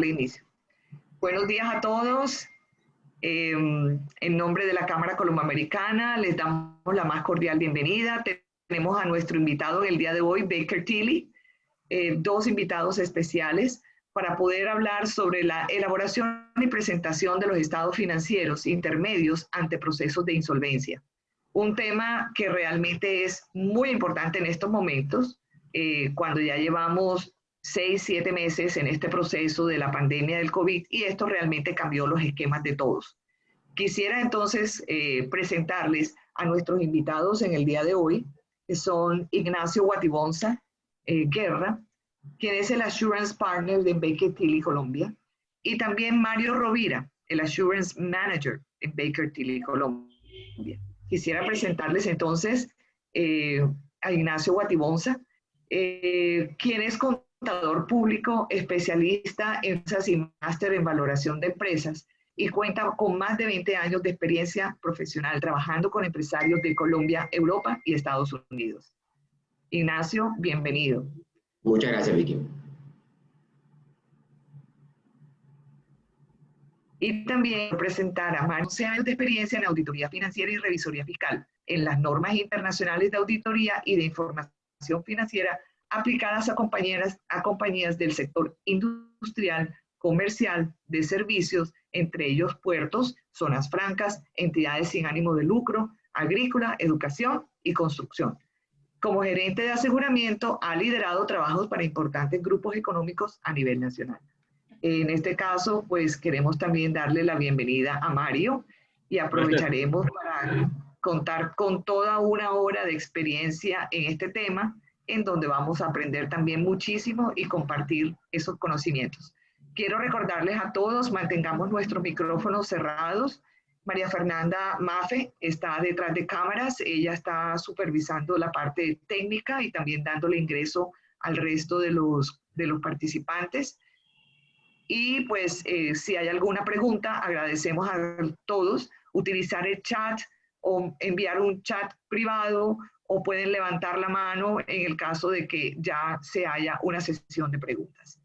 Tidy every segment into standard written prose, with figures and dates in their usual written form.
inicio. Buenos días a todos. En nombre de la Cámara Colomboamericana les damos la más cordial bienvenida. Tenemos a nuestro invitado en el día de hoy, Baker Tilly, dos invitados especiales para poder hablar sobre la elaboración y presentación de los estados financieros intermedios ante procesos de insolvencia. Un tema que realmente es muy importante en estos momentos, cuando ya llevamos 6, 7 meses en este proceso de la pandemia del COVID, y esto realmente cambió los esquemas de todos. Quisiera entonces presentarles a nuestros invitados en el día de hoy, que son Ignacio Guatibonza Guerra, quien es el Assurance Partner de Baker Tilly Colombia, y también Mario Rovira, el Assurance Manager en Baker Tilly Colombia. Quisiera presentarles entonces a Ignacio Guatibonza, quien es contador público, especialista en empresas y máster en valoración de empresas, y cuenta con más de 20 años de experiencia profesional trabajando con empresarios de Colombia, Europa y Estados Unidos. Ignacio, bienvenido. Muchas gracias, Vicky. Y también presentar a más de 11 años de experiencia en auditoría financiera y revisoría fiscal, en las normas internacionales de auditoría y de información financiera aplicadas a compañías del sector industrial, comercial, de servicios, entre ellos puertos, zonas francas, entidades sin ánimo de lucro, agrícola, educación y construcción. Como gerente de aseguramiento, ha liderado trabajos para importantes grupos económicos a nivel nacional. En este caso, pues queremos también darle la bienvenida a Mario y aprovecharemos para contar con toda una hora de experiencia en este tema, en donde vamos a aprender también muchísimo y compartir esos conocimientos. Quiero recordarles a todos, mantengamos nuestros micrófonos cerrados. María Fernanda Mafe está detrás de cámaras, ella está supervisando la parte técnica y también dándole ingreso al resto de los participantes. Y pues si hay alguna pregunta, agradecemos a todos utilizar el chat o enviar un chat privado, o pueden levantar la mano en el caso de que ya se haya una sesión de preguntas.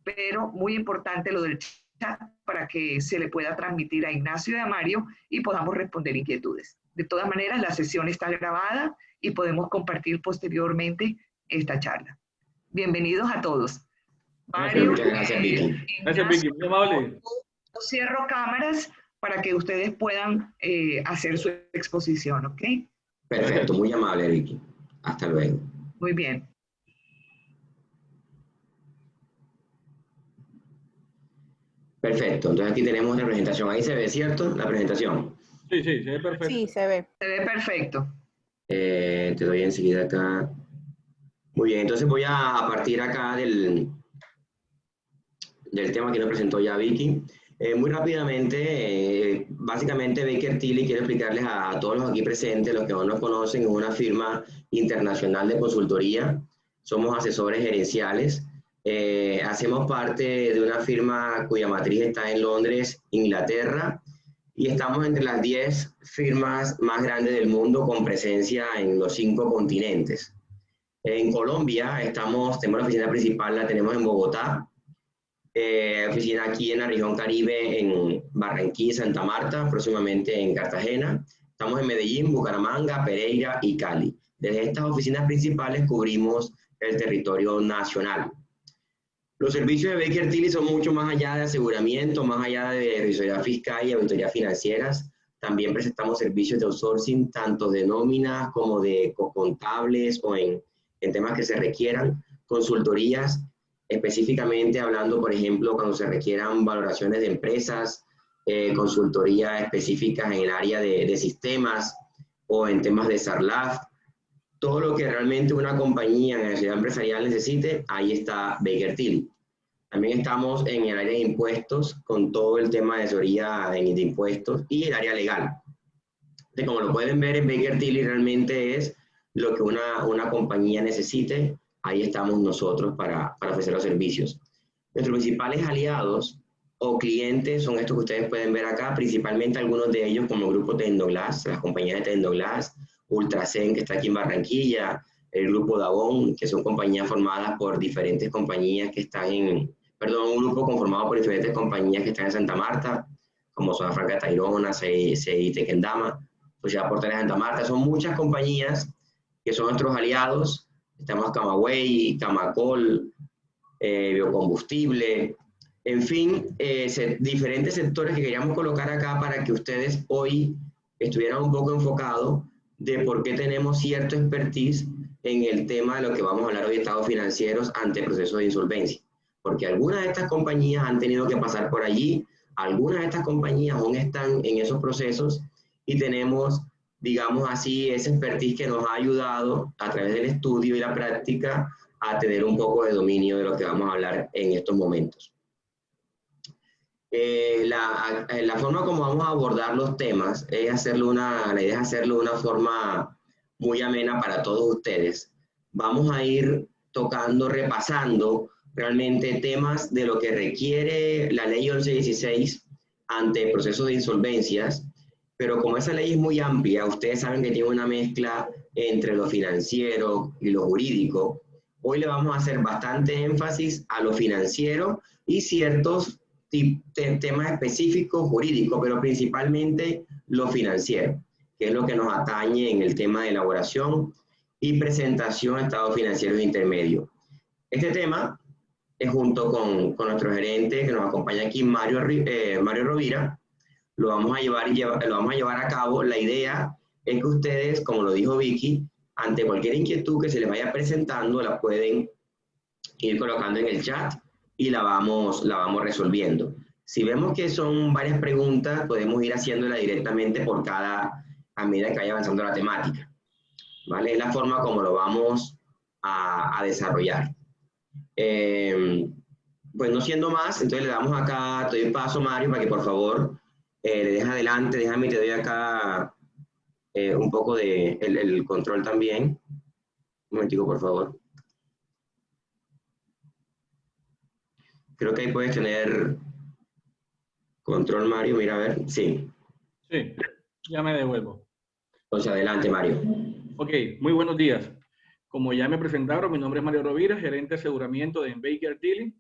Pero muy importante lo del chat para que se le pueda transmitir a Ignacio y a Mario y podamos responder inquietudes. De todas maneras, la sesión está grabada y podemos compartir posteriormente esta charla. Bienvenidos a todos. Mario, muchas gracias, Vicky. Gracias, Vicky, muy amable. Cierro cámaras para que ustedes puedan hacer su exposición, ¿ok? Perfecto, muy amable, Vicky. Hasta luego. Muy bien. Perfecto, entonces aquí tenemos la presentación. Ahí se ve, ¿cierto? La presentación. Sí, se ve perfecto. Sí, se ve. Se ve perfecto. Te doy enseguida acá. Muy bien, entonces voy a partir acá del tema que nos presentó ya Vicky. Muy rápidamente, básicamente Baker Tilly, quiero explicarles a todos los aquí presentes, los que no nos conocen, es una firma internacional de consultoría. Somos asesores gerenciales. Hacemos parte de una firma cuya matriz está en Londres, Inglaterra, y estamos entre las 10 firmas más grandes del mundo con presencia en los 5 continentes. En Colombia tenemos la oficina principal, la tenemos en Bogotá, oficina aquí en la región Caribe, en Barranquilla y Santa Marta, próximamente en Cartagena. Estamos en Medellín, Bucaramanga, Pereira y Cali. Desde estas oficinas principales cubrimos el territorio nacional. Los servicios de Baker Tilly son mucho más allá de aseguramiento, más allá de revisoría fiscal y auditoría financieras. También presentamos servicios de outsourcing, tanto de nóminas como de contables o en temas que se requieran, consultorías, específicamente hablando, por ejemplo, cuando se requieran valoraciones de empresas, consultorías específicas en el área de sistemas o en temas de SARLAF. Todo lo que realmente una compañía en la ciudad empresarial necesite, ahí está Baker Tilly. También estamos en el área de impuestos, con todo el tema de asesoría de impuestos y el área legal. Entonces, como lo pueden ver, en Baker Tilly realmente es lo que una compañía necesite, ahí estamos nosotros para ofrecer los servicios. Nuestros principales aliados o clientes son estos que ustedes pueden ver acá, principalmente algunos de ellos como el grupo Tecnoglass, las compañías de Tecnoglass, Ultracen, que está aquí en Barranquilla, el grupo Davon, que son compañías formadas por diferentes compañías que están un grupo conformado por diferentes compañías que están en Santa Marta, como Zona Franca de Tayrona, CI Tequendama, Sociedad Portuaria de Santa Marta. Son muchas compañías que son nuestros aliados. Estamos Camagüey, Camacol, Biocombustible, en fin, diferentes sectores que queríamos colocar acá para que ustedes hoy estuvieran un poco enfocados de por qué tenemos cierto expertise en el tema de lo que vamos a hablar hoy, estados financieros ante procesos de insolvencia. Porque algunas de estas compañías han tenido que pasar por allí, algunas de estas compañías aún están en esos procesos y tenemos, digamos así, ese expertise que nos ha ayudado a través del estudio y la práctica a tener un poco de dominio de lo que vamos a hablar en estos momentos. La forma como vamos a abordar los temas es la idea es hacerlo de una forma muy amena para todos ustedes. Vamos a ir tocando, repasando realmente temas de lo que requiere la ley 1116 ante procesos de insolvencias, pero como esa ley es muy amplia, ustedes saben que tiene una mezcla entre lo financiero y lo jurídico. Hoy le vamos a hacer bastante énfasis a lo financiero y ciertos temas específicos jurídicos, pero principalmente lo financiero, que es lo que nos atañe en el tema de elaboración y presentación de estados financieros intermedios. Este tema es junto con nuestro gerente que nos acompaña aquí, Mario Rovira, lo vamos a llevar a cabo. La idea es que ustedes, como lo dijo Vicky, ante cualquier inquietud que se les vaya presentando, la pueden ir colocando en el chat y la vamos resolviendo. Si vemos que son varias preguntas, podemos ir haciéndola directamente a medida que vaya avanzando la temática, ¿vale? Es la forma como lo vamos a desarrollar. Pues no siendo más, entonces le damos acá, te doy paso, Mario, para que por favor le dejes adelante, déjame, te doy acá un poco de el control también. Un momentico, por favor. Creo que ahí puedes tener control, Mario. Mira, a ver. Sí. Sí, ya me devuelvo. Entonces, adelante, Mario. Ok, muy buenos días. Como ya me presentaron, mi nombre es Mario Rovira, gerente de aseguramiento de Baker Tilly.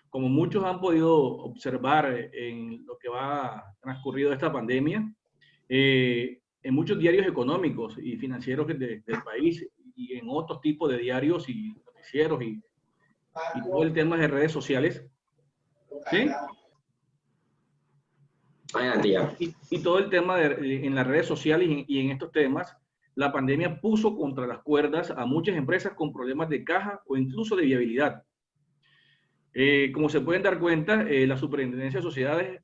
Como muchos han podido observar en lo que va transcurrido esta pandemia, en muchos diarios económicos y financieros del país y en otros tipos de diarios y noticieros y todo el tema de redes sociales, ¿sí? Adelante ya. Y todo el tema en las redes sociales y en estos temas, la pandemia puso contra las cuerdas a muchas empresas con problemas de caja o incluso de viabilidad. Como se pueden dar cuenta, la Superintendencia de Sociedades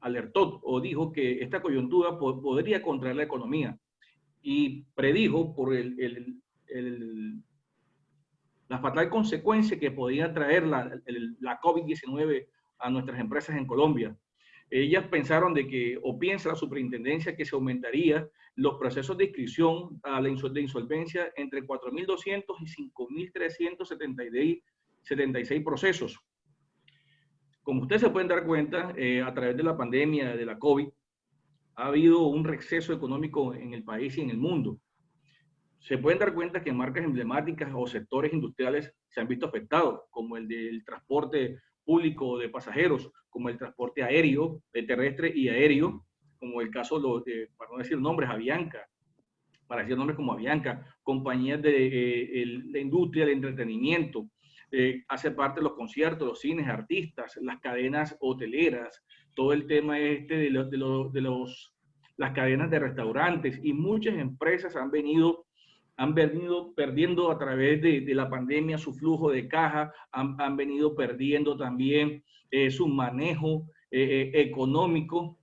alertó o dijo que esta coyuntura podría contraer la economía y predijo por la fatal consecuencia que podía traer la COVID-19 a nuestras empresas en Colombia. Ellas pensaron piensa la superintendencia que se aumentaría los procesos de inscripción de insolvencia entre 4.200 y 5.376 procesos. Como ustedes se pueden dar cuenta, a través de la pandemia de la COVID, ha habido un receso económico en el país y en el mundo. Se pueden dar cuenta que marcas emblemáticas o sectores industriales se han visto afectados, como el del transporte público de pasajeros, como el transporte aéreo, terrestre y aéreo, como el caso, para no decir nombres, Avianca, para decir nombres como Avianca, compañías de la industria del entretenimiento, hace parte de los conciertos, los cines, artistas, las cadenas hoteleras, todo el tema las cadenas de restaurantes, y muchas empresas han venido perdiendo a través de la pandemia su flujo de caja, han venido perdiendo también su manejo económico.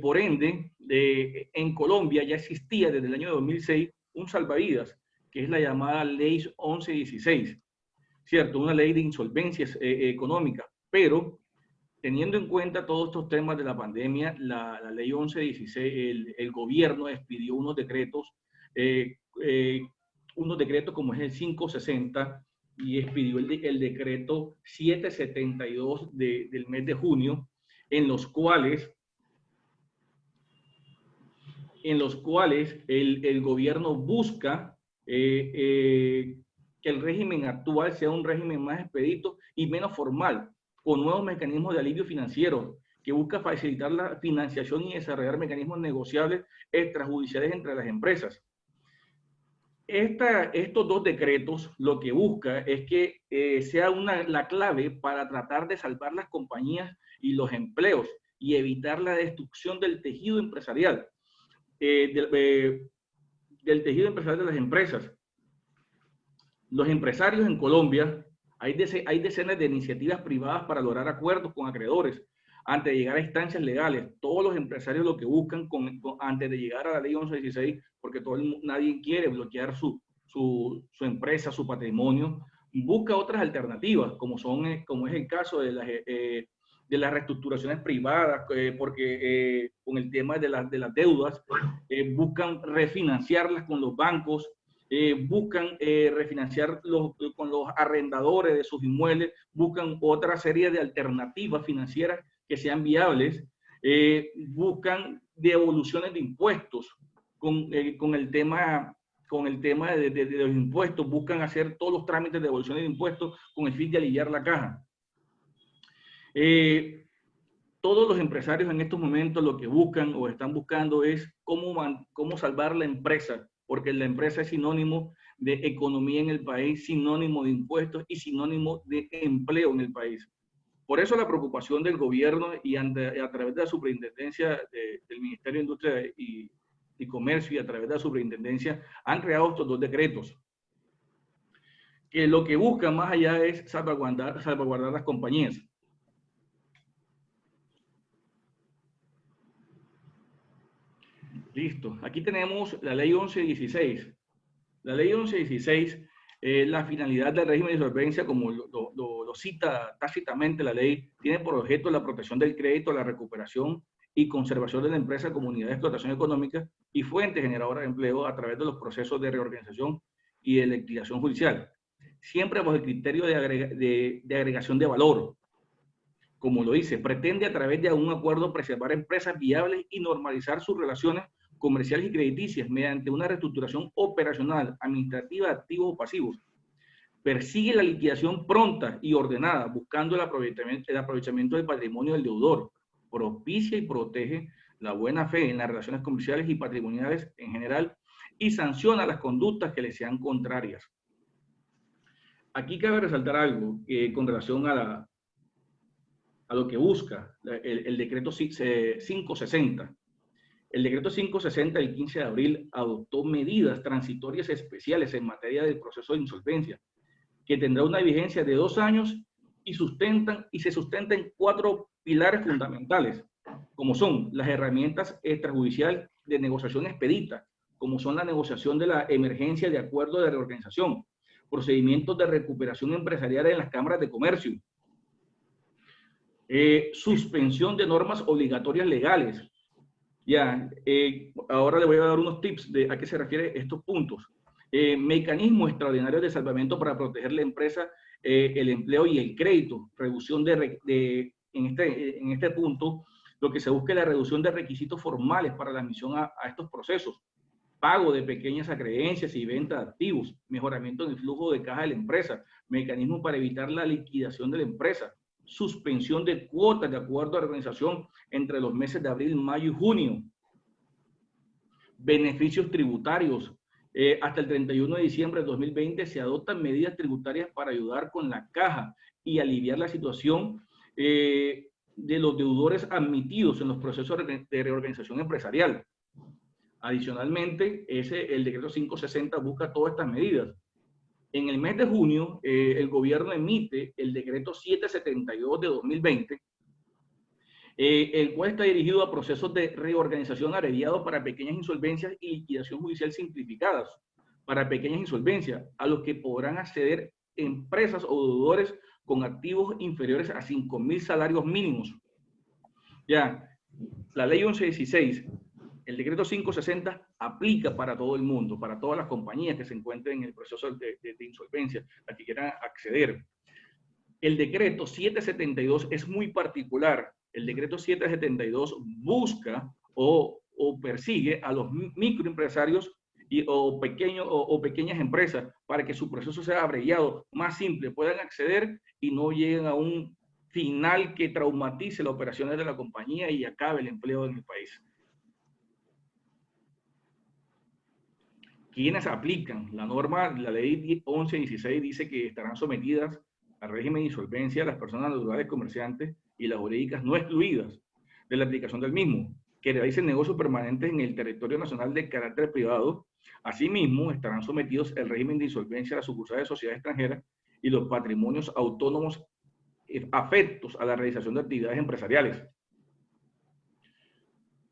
Por ende, en Colombia ya existía desde el año 2006 un salvavidas, que es la llamada Ley 1116, ¿cierto? Una ley de insolvencias económicas, pero teniendo en cuenta todos estos temas de la pandemia, la Ley 1116, el gobierno expidió unos decretos como es el 560 y expidió el decreto 772 del mes de junio, en los cuales el gobierno busca que el régimen actual sea un régimen más expedito y menos formal, con nuevos mecanismos de alivio financiero, que busca facilitar la financiación y desarrollar mecanismos negociables extrajudiciales entre las empresas. Estos dos decretos lo que busca es que sea la clave para tratar de salvar las compañías y los empleos y evitar la destrucción del tejido empresarial, del tejido empresarial de las empresas. Los empresarios en Colombia, hay decenas de iniciativas privadas para lograr acuerdos con acreedores antes de llegar a instancias legales. Todos los empresarios lo que buscan antes de llegar a la ley 1116, porque nadie quiere bloquear su empresa, su patrimonio, busca otras alternativas, como es el caso de las reestructuraciones privadas, porque con el tema de las deudas, buscan refinanciarlas con los bancos, buscan refinanciar con los arrendadores de sus inmuebles, buscan otra serie de alternativas financieras que sean viables, buscan devoluciones de impuestos con el tema de los impuestos, buscan hacer todos los trámites de devoluciones de impuestos con el fin de aliviar la caja. Todos los empresarios en estos momentos lo que buscan o están buscando es cómo salvar la empresa, porque la empresa es sinónimo de economía en el país, sinónimo de impuestos y sinónimo de empleo en el país. Por eso la preocupación del gobierno y a través de la superintendencia del Ministerio de Industria y Comercio y a través de la superintendencia han creado estos dos decretos, que lo que buscan más allá es salvaguardar las compañías. Listo. Aquí tenemos la ley 1116. La ley 1116, la finalidad del régimen de insolvencia, como lo cita tácitamente la ley, tiene por objeto la protección del crédito, la recuperación y conservación de la empresa como unidad de explotación económica y fuente generadora de empleo a través de los procesos de reorganización y de liquidación judicial, siempre bajo el criterio de agregación de valor. Como lo dice, pretende a través de un acuerdo preservar empresas viables y normalizar sus relaciones comerciales y crediticias mediante una reestructuración operacional, administrativa de activos o pasivos. Persigue la liquidación pronta y ordenada, buscando el aprovechamiento del patrimonio del deudor. Propicia y protege la buena fe en las relaciones comerciales y patrimoniales en general y sanciona las conductas que le sean contrarias. Aquí cabe resaltar algo con relación a lo que busca el decreto 560. El decreto 560 del 15 de abril adoptó medidas transitorias especiales en materia del proceso de insolvencia, que tendrá una vigencia de 2 años y se sustenta en 4 pilares fundamentales, como son las herramientas extrajudiciales de negociación expedita, como son la negociación de la emergencia de acuerdo de reorganización, procedimientos de recuperación empresarial en las cámaras de comercio, suspensión de normas obligatorias legales. Ahora le voy a dar unos tips de a qué se refieren estos puntos. Mecanismos extraordinarios de salvamento para proteger la empresa, el empleo y el crédito. Reducción en este punto, lo que se busca es la reducción de requisitos formales para la admisión a estos procesos. Pago de pequeñas acreencias y venta de activos. Mejoramiento del flujo de caja de la empresa. Mecanismos para evitar la liquidación de la empresa. Suspensión de cuotas de acuerdo a organización entre los meses de abril, mayo y junio. Beneficios tributarios. Hasta el 31 de diciembre de 2020 se adoptan medidas tributarias para ayudar con la caja y aliviar la situación de los deudores admitidos en los procesos de reorganización empresarial. Adicionalmente, el decreto 560 busca todas estas medidas. En el mes de junio, el gobierno emite el decreto 772 de 2020, el cual está dirigido a procesos de reorganización abreviados para pequeñas insolvencias y liquidación judicial simplificadas para pequeñas insolvencias, a los que podrán acceder empresas o deudores con activos inferiores a 5.000 salarios mínimos. La ley 1116, el decreto 560 aplica para todo el mundo, para todas las compañías que se encuentren en el proceso de insolvencia, a que quieran acceder. El decreto 772 es muy particular. El decreto 772 busca o persigue a los microempresarios o pequeñas empresas para que su proceso sea abreviado, más simple, puedan acceder y no lleguen a un final que traumatice las operaciones de la compañía y acabe el empleo en el país. ¿Quiénes aplican? La norma, la ley 1116 dice que estarán sometidas al régimen de insolvencia las personas naturales comerciantes y las jurídicas no excluidas de la aplicación del mismo, que realicen negocios permanentes en el territorio nacional de carácter privado. Asimismo, estarán sometidos al régimen de insolvencia las sucursales de sociedades extranjeras y los patrimonios autónomos afectos a la realización de actividades empresariales.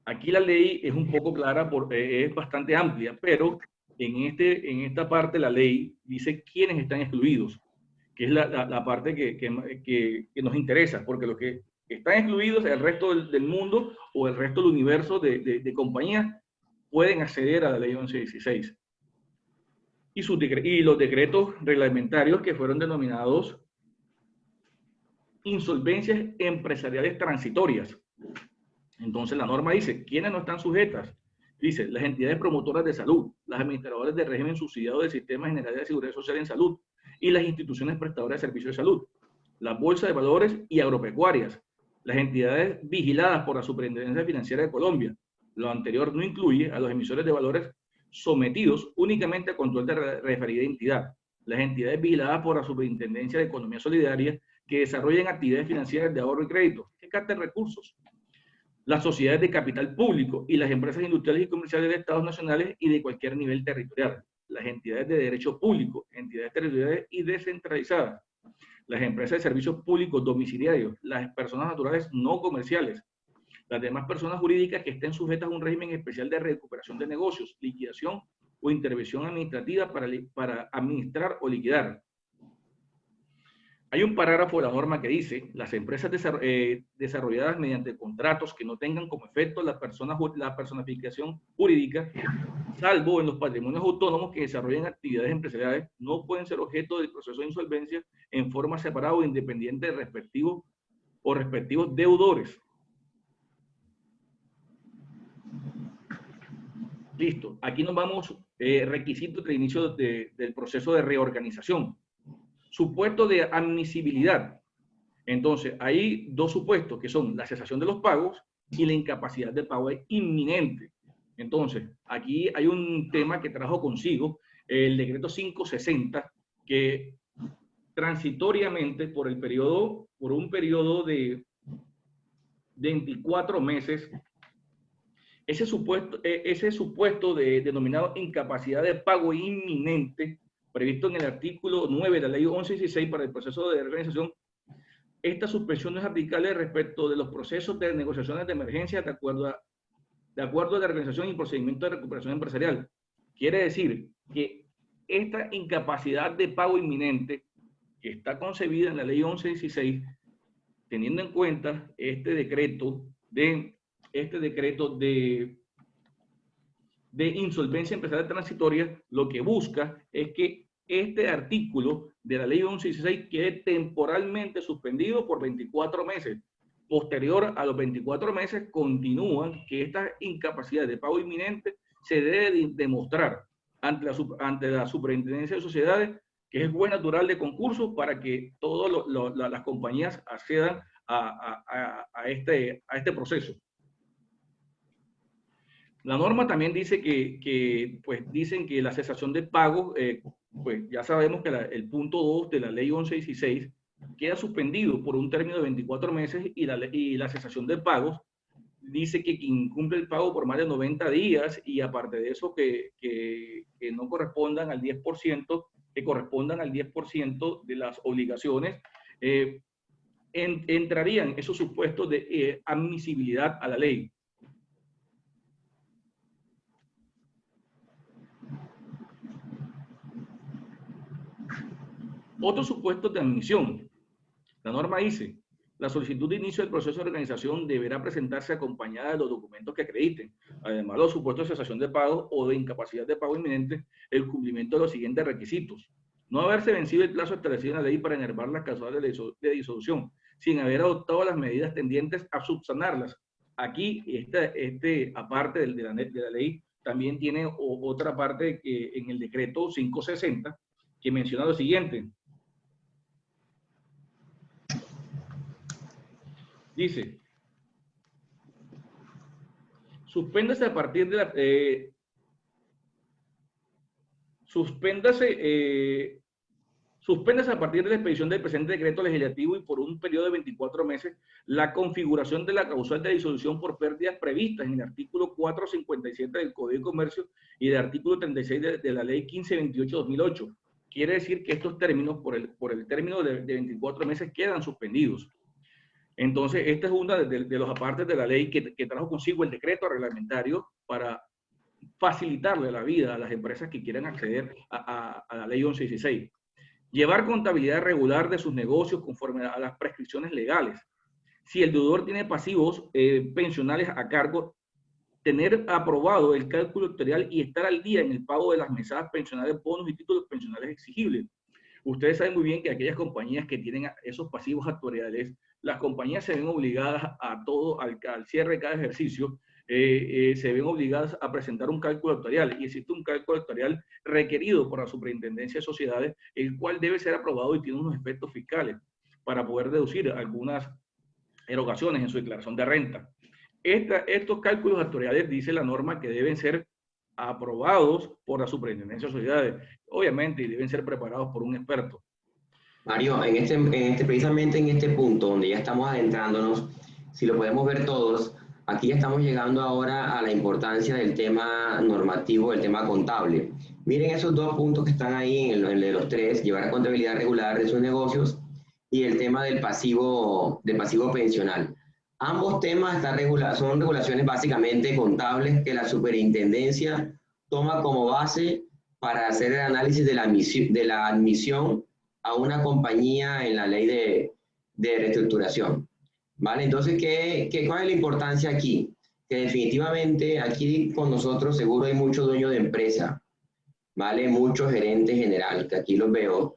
Aquí la ley es un poco clara, es bastante amplia, pero en esta parte la ley dice quiénes están excluidos, que es la parte que nos interesa, porque los que están excluidos, el resto del mundo o el resto del universo de compañías pueden acceder a la ley 1116. Y los decretos reglamentarios que fueron denominados insolvencias empresariales transitorias. Entonces la norma dice, ¿quiénes no están sujetas? Dice, las entidades promotoras de salud, las administradoras del régimen subsidiado del Sistema General de Seguridad Social en Salud y las instituciones prestadoras de servicios de salud, las bolsas de valores y agropecuarias, las entidades vigiladas por la Superintendencia Financiera de Colombia. Lo anterior no incluye a los emisores de valores sometidos únicamente a control de referida entidad, las entidades vigiladas por la Superintendencia de Economía Solidaria que desarrollen actividades financieras de ahorro y crédito, que capten recursos, las sociedades de capital público y las empresas industriales y comerciales de estados nacionales y de cualquier nivel territorial, las entidades de derecho público, entidades territoriales y descentralizadas, las empresas de servicios públicos domiciliarios, las personas naturales no comerciales, las demás personas jurídicas que estén sujetas a un régimen especial de recuperación de negocios, liquidación o intervención administrativa para administrar o liquidar. Hay un parágrafo de la norma que dice, las empresas desarrolladas mediante contratos que no tengan como efecto la personificación jurídica, salvo en los patrimonios autónomos que desarrollen actividades empresariales, no pueden ser objeto del proceso de insolvencia en forma separada o independiente de respectivos deudores. Listo. Aquí nos vamos, requisitos de inicio del proceso de reorganización. Supuesto de admisibilidad. Entonces, hay dos supuestos que son la cesación de los pagos y la incapacidad de pago inminente. Entonces, aquí hay un tema que trajo consigo el decreto 560, que transitoriamente por un periodo de 24 meses, ese supuesto denominado incapacidad de pago inminente, previsto en el artículo 9 de la ley 1116 para el proceso de reorganización, esta suspensión no es aplicable respecto de los procesos de negociaciones de emergencia de acuerdo a la organización y procedimiento de recuperación empresarial. Quiere decir que esta incapacidad de pago inminente, que está concebida en la ley 1116, teniendo en cuenta este decreto de insolvencia empresarial transitoria, lo que busca es que este artículo de la ley 1116 quede temporalmente suspendido por 24 meses. Posterior a los 24 meses, continúan que esta incapacidad de pago inminente se debe demostrar ante la Superintendencia de Sociedades, que es el juez natural de concurso, para que todas las compañías accedan a este proceso. La norma también dice dicen que la cesación de pago, pues ya sabemos que el punto 2 de la ley 1116 queda suspendido por un término de 24 meses y la cesación de pagos dice que quien incumple el pago por más de 90 días y aparte de eso que no correspondan al 10%, que correspondan al 10% de las obligaciones, entrarían esos supuestos de admisibilidad a la ley. Otros supuestos de admisión. La norma dice, la solicitud de inicio del proceso de organización deberá presentarse acompañada de los documentos que acrediten, además de los supuestos de cesación de pago o de incapacidad de pago inminente, el cumplimiento de los siguientes requisitos. No haberse vencido el plazo establecido en la ley para enervar las causales de disolución, sin haber adoptado las medidas tendientes a subsanarlas. Aquí, aparte de la ley, también tiene otra parte que en el decreto 560 que menciona lo siguiente. Dice, suspéndase a partir de la... Suspéndase a partir de la expedición del presente decreto legislativo y por un periodo de 24 meses la configuración de la causal de disolución por pérdidas previstas en el artículo 457 del Código de Comercio y del artículo 36 de la Ley 1528-2008. Quiere decir que estos términos, por el término de 24 meses, quedan suspendidos. Entonces, esta es una de los apartes de la ley que trajo consigo el decreto reglamentario para facilitarle la vida a las empresas que quieran acceder a la ley 1116. Llevar contabilidad regular de sus negocios conforme a las prescripciones legales. Si el deudor tiene pasivos pensionales a cargo, tener aprobado el cálculo actuarial y estar al día en el pago de las mesadas pensionales, bonos y títulos pensionales exigibles. Ustedes saben muy bien que aquellas compañías que tienen esos pasivos actuariales, las compañías se ven obligadas a todo, al cierre de cada ejercicio, se ven obligadas a presentar un cálculo actuarial, y existe un cálculo actuarial requerido por la Superintendencia de Sociedades, el cual debe ser aprobado y tiene unos efectos fiscales para poder deducir algunas erogaciones en su declaración de renta. Estos cálculos actuariales, dice la norma, que deben ser aprobados por la Superintendencia de Sociedades, obviamente, y deben ser preparados por un experto. Mario, precisamente en este punto donde ya estamos adentrándonos, si lo podemos ver todos, aquí estamos llegando ahora a la importancia del tema normativo, del tema contable. Miren esos dos puntos que están ahí en el de los tres: llevar contabilidad regular de sus negocios y el tema del pasivo pensional. Ambos temas son regulaciones básicamente contables que la superintendencia toma como base para hacer el análisis de la admisión a una compañía en la ley de reestructuración. ¿Vale? Entonces, ¿cuál es la importancia aquí? Que definitivamente aquí con nosotros seguro hay muchos dueños de empresa, ¿vale? Muchos gerentes generales, que aquí los veo.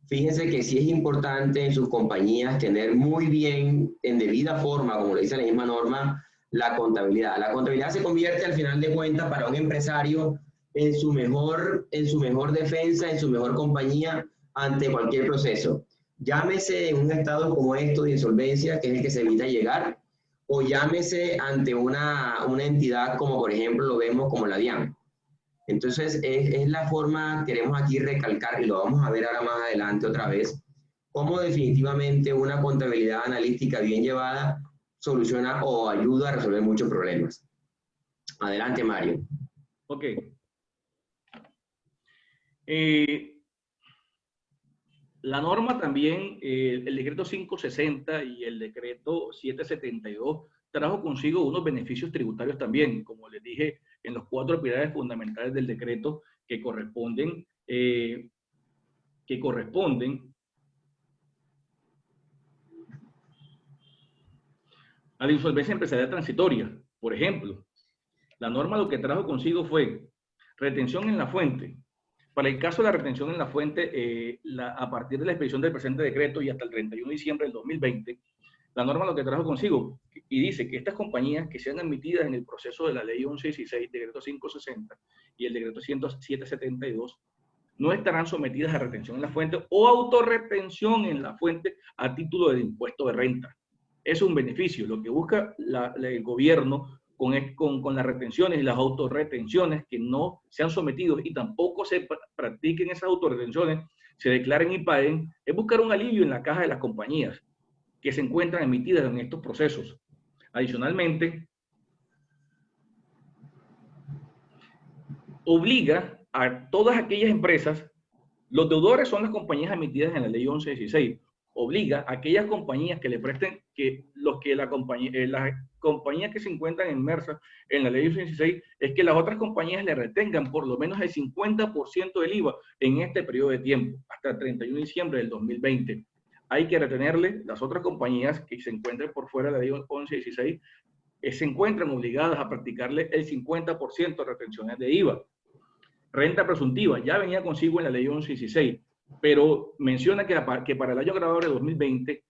Fíjense que sí es importante en sus compañías tener muy bien, en debida forma, como le dice la misma norma, la contabilidad. La contabilidad se convierte al final de cuentas para un empresario en su mejor defensa, en su mejor compañía ante cualquier proceso. Llámese en un estado como esto de insolvencia, que es el que se evita llegar, o llámese ante una entidad como por ejemplo lo vemos como la DIAN. Entonces, es la forma, queremos aquí recalcar, y lo vamos a ver ahora más adelante otra vez, cómo definitivamente una contabilidad analítica bien llevada soluciona o ayuda a resolver muchos problemas. Adelante, Mario. Ok. La norma también, el decreto 560 y el decreto 772 trajo consigo unos beneficios tributarios también, como les dije, en los 4 pilares fundamentales del decreto que corresponden a la insolvencia empresarial transitoria. Por ejemplo, la norma lo que trajo consigo fue retención en la fuente. Para el caso de la retención en la fuente, a partir de la expedición del presente decreto y hasta el 31 de diciembre del 2020, la norma lo que trajo consigo, y dice que estas compañías que sean admitidas en el proceso de la ley 1116, decreto 560 y el decreto 772, no estarán sometidas a retención en la fuente o autorretención en la fuente a título de impuesto de renta. Es un beneficio. Lo que busca el gobierno con las retenciones y las autorretenciones, que no sean sometidos y tampoco se practiquen esas autorretenciones, se declaren y paguen, es buscar un alivio en la caja de las compañías que se encuentran emitidas en estos procesos. Adicionalmente, obliga a todas aquellas empresas, los deudores son las compañías emitidas en la ley 1116, obliga a aquellas compañías que le presten, las compañías que se encuentran inmersas en la ley 1116, es que las otras compañías le retengan por lo menos el 50% del IVA en este periodo de tiempo, hasta el 31 de diciembre del 2020. Hay que retenerle las otras compañías que se encuentren por fuera de la ley 1116, se encuentran obligadas a practicarle el 50% de retenciones de IVA. Renta presuntiva, ya venía consigo en la ley 1116, pero menciona que para el año grabador de 2020,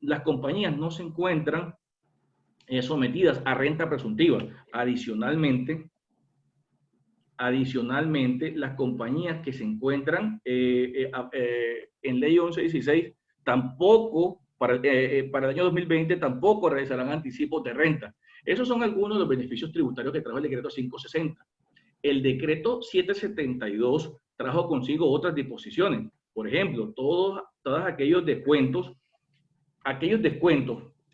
las compañías no se encuentran sometidas a renta presuntiva. Adicionalmente, Adicionalmente, las compañías que se encuentran en Ley 1116 tampoco, para el año 2020, tampoco realizarán anticipos de renta. Esos son algunos de los beneficios tributarios que trajo el decreto 560. El decreto 772 trajo consigo otras disposiciones. Por ejemplo, todos aquellos descuentos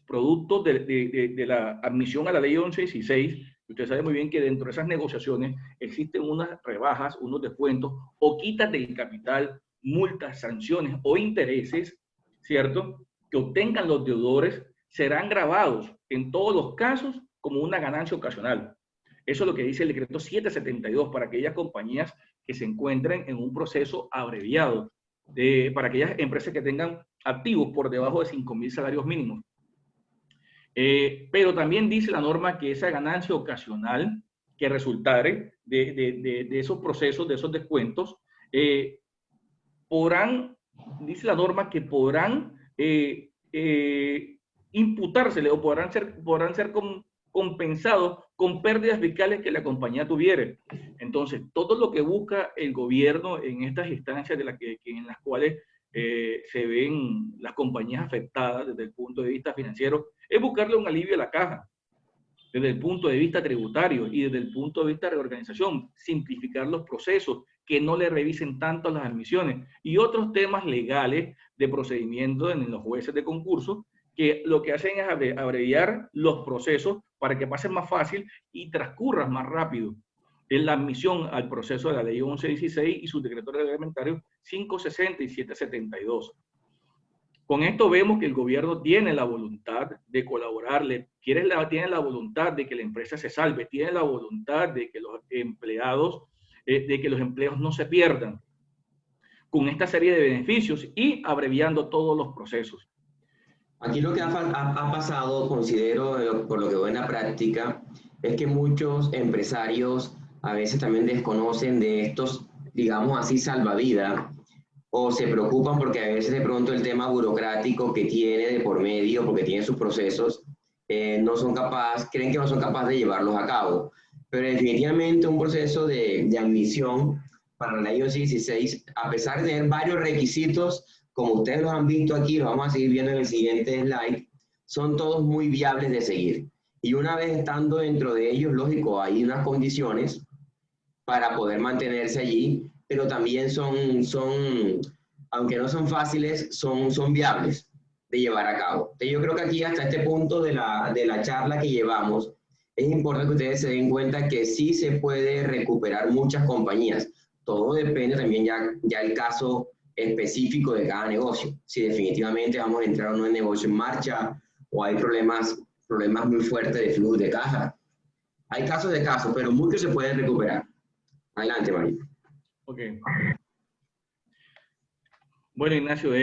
productos de la admisión a la ley 1116. Usted sabe muy bien que dentro de esas negociaciones existen unas rebajas, unos descuentos o quitas del capital, multas, sanciones o intereses, ¿cierto?, que obtengan los deudores, serán grabados en todos los casos como una ganancia ocasional. Eso es lo que dice el decreto 772 para aquellas compañías que se encuentren en un proceso abreviado, para aquellas empresas que tengan activos por debajo de 5.000 salarios mínimos. Pero también dice la norma que esa ganancia ocasional que resultare de esos procesos, de esos descuentos, dice la norma que podrán imputársele o podrán ser compensados con pérdidas fiscales que la compañía tuviere. Entonces, todo lo que busca el gobierno en estas instancias en las cuales se ven las compañías afectadas desde el punto de vista financiero, es buscarle un alivio a la caja, desde el punto de vista tributario y desde el punto de vista de reorganización, simplificar los procesos, que no le revisen tanto las admisiones y otros temas legales de procedimiento en los jueces de concurso, que lo que hacen es abreviar los procesos para que pasen más fácil y transcurran más rápido. Es la admisión al proceso de la ley 1116 y sus decretos reglamentarios 560 y 772. Con esto vemos que el gobierno tiene la voluntad de colaborarle, tiene la voluntad de que la empresa se salve, tiene la voluntad de que los empleados, de que los empleos no se pierdan, con esta serie de beneficios y abreviando todos los procesos. Aquí lo que ha pasado, considero, por lo que veo en la práctica, es que muchos empresarios a veces también desconocen de estos, digamos así, salvavidas, o se preocupan porque a veces de pronto el tema burocrático que tiene de por medio, porque tiene sus procesos, creen que no son capaces de llevarlos a cabo. Pero definitivamente un proceso de admisión para la ley 16, a pesar de tener varios requisitos, como ustedes los han visto aquí, lo vamos a seguir viendo en el siguiente slide, son todos muy viables de seguir. Y una vez estando dentro de ellos, lógico, hay unas condiciones para poder mantenerse allí, pero también aunque no son fáciles, son viables de llevar a cabo. Entonces, yo creo que aquí hasta este punto de la charla que llevamos, es importante que ustedes se den cuenta que sí se puede recuperar muchas compañías. Todo depende también ya el caso específico de cada negocio. Si definitivamente vamos a entrar a un negocio en marcha o hay problemas muy fuertes de flujo de caja. Hay casos de casos, pero muchos se pueden recuperar. Adelante, Mario. Ok. Bueno, Ignacio,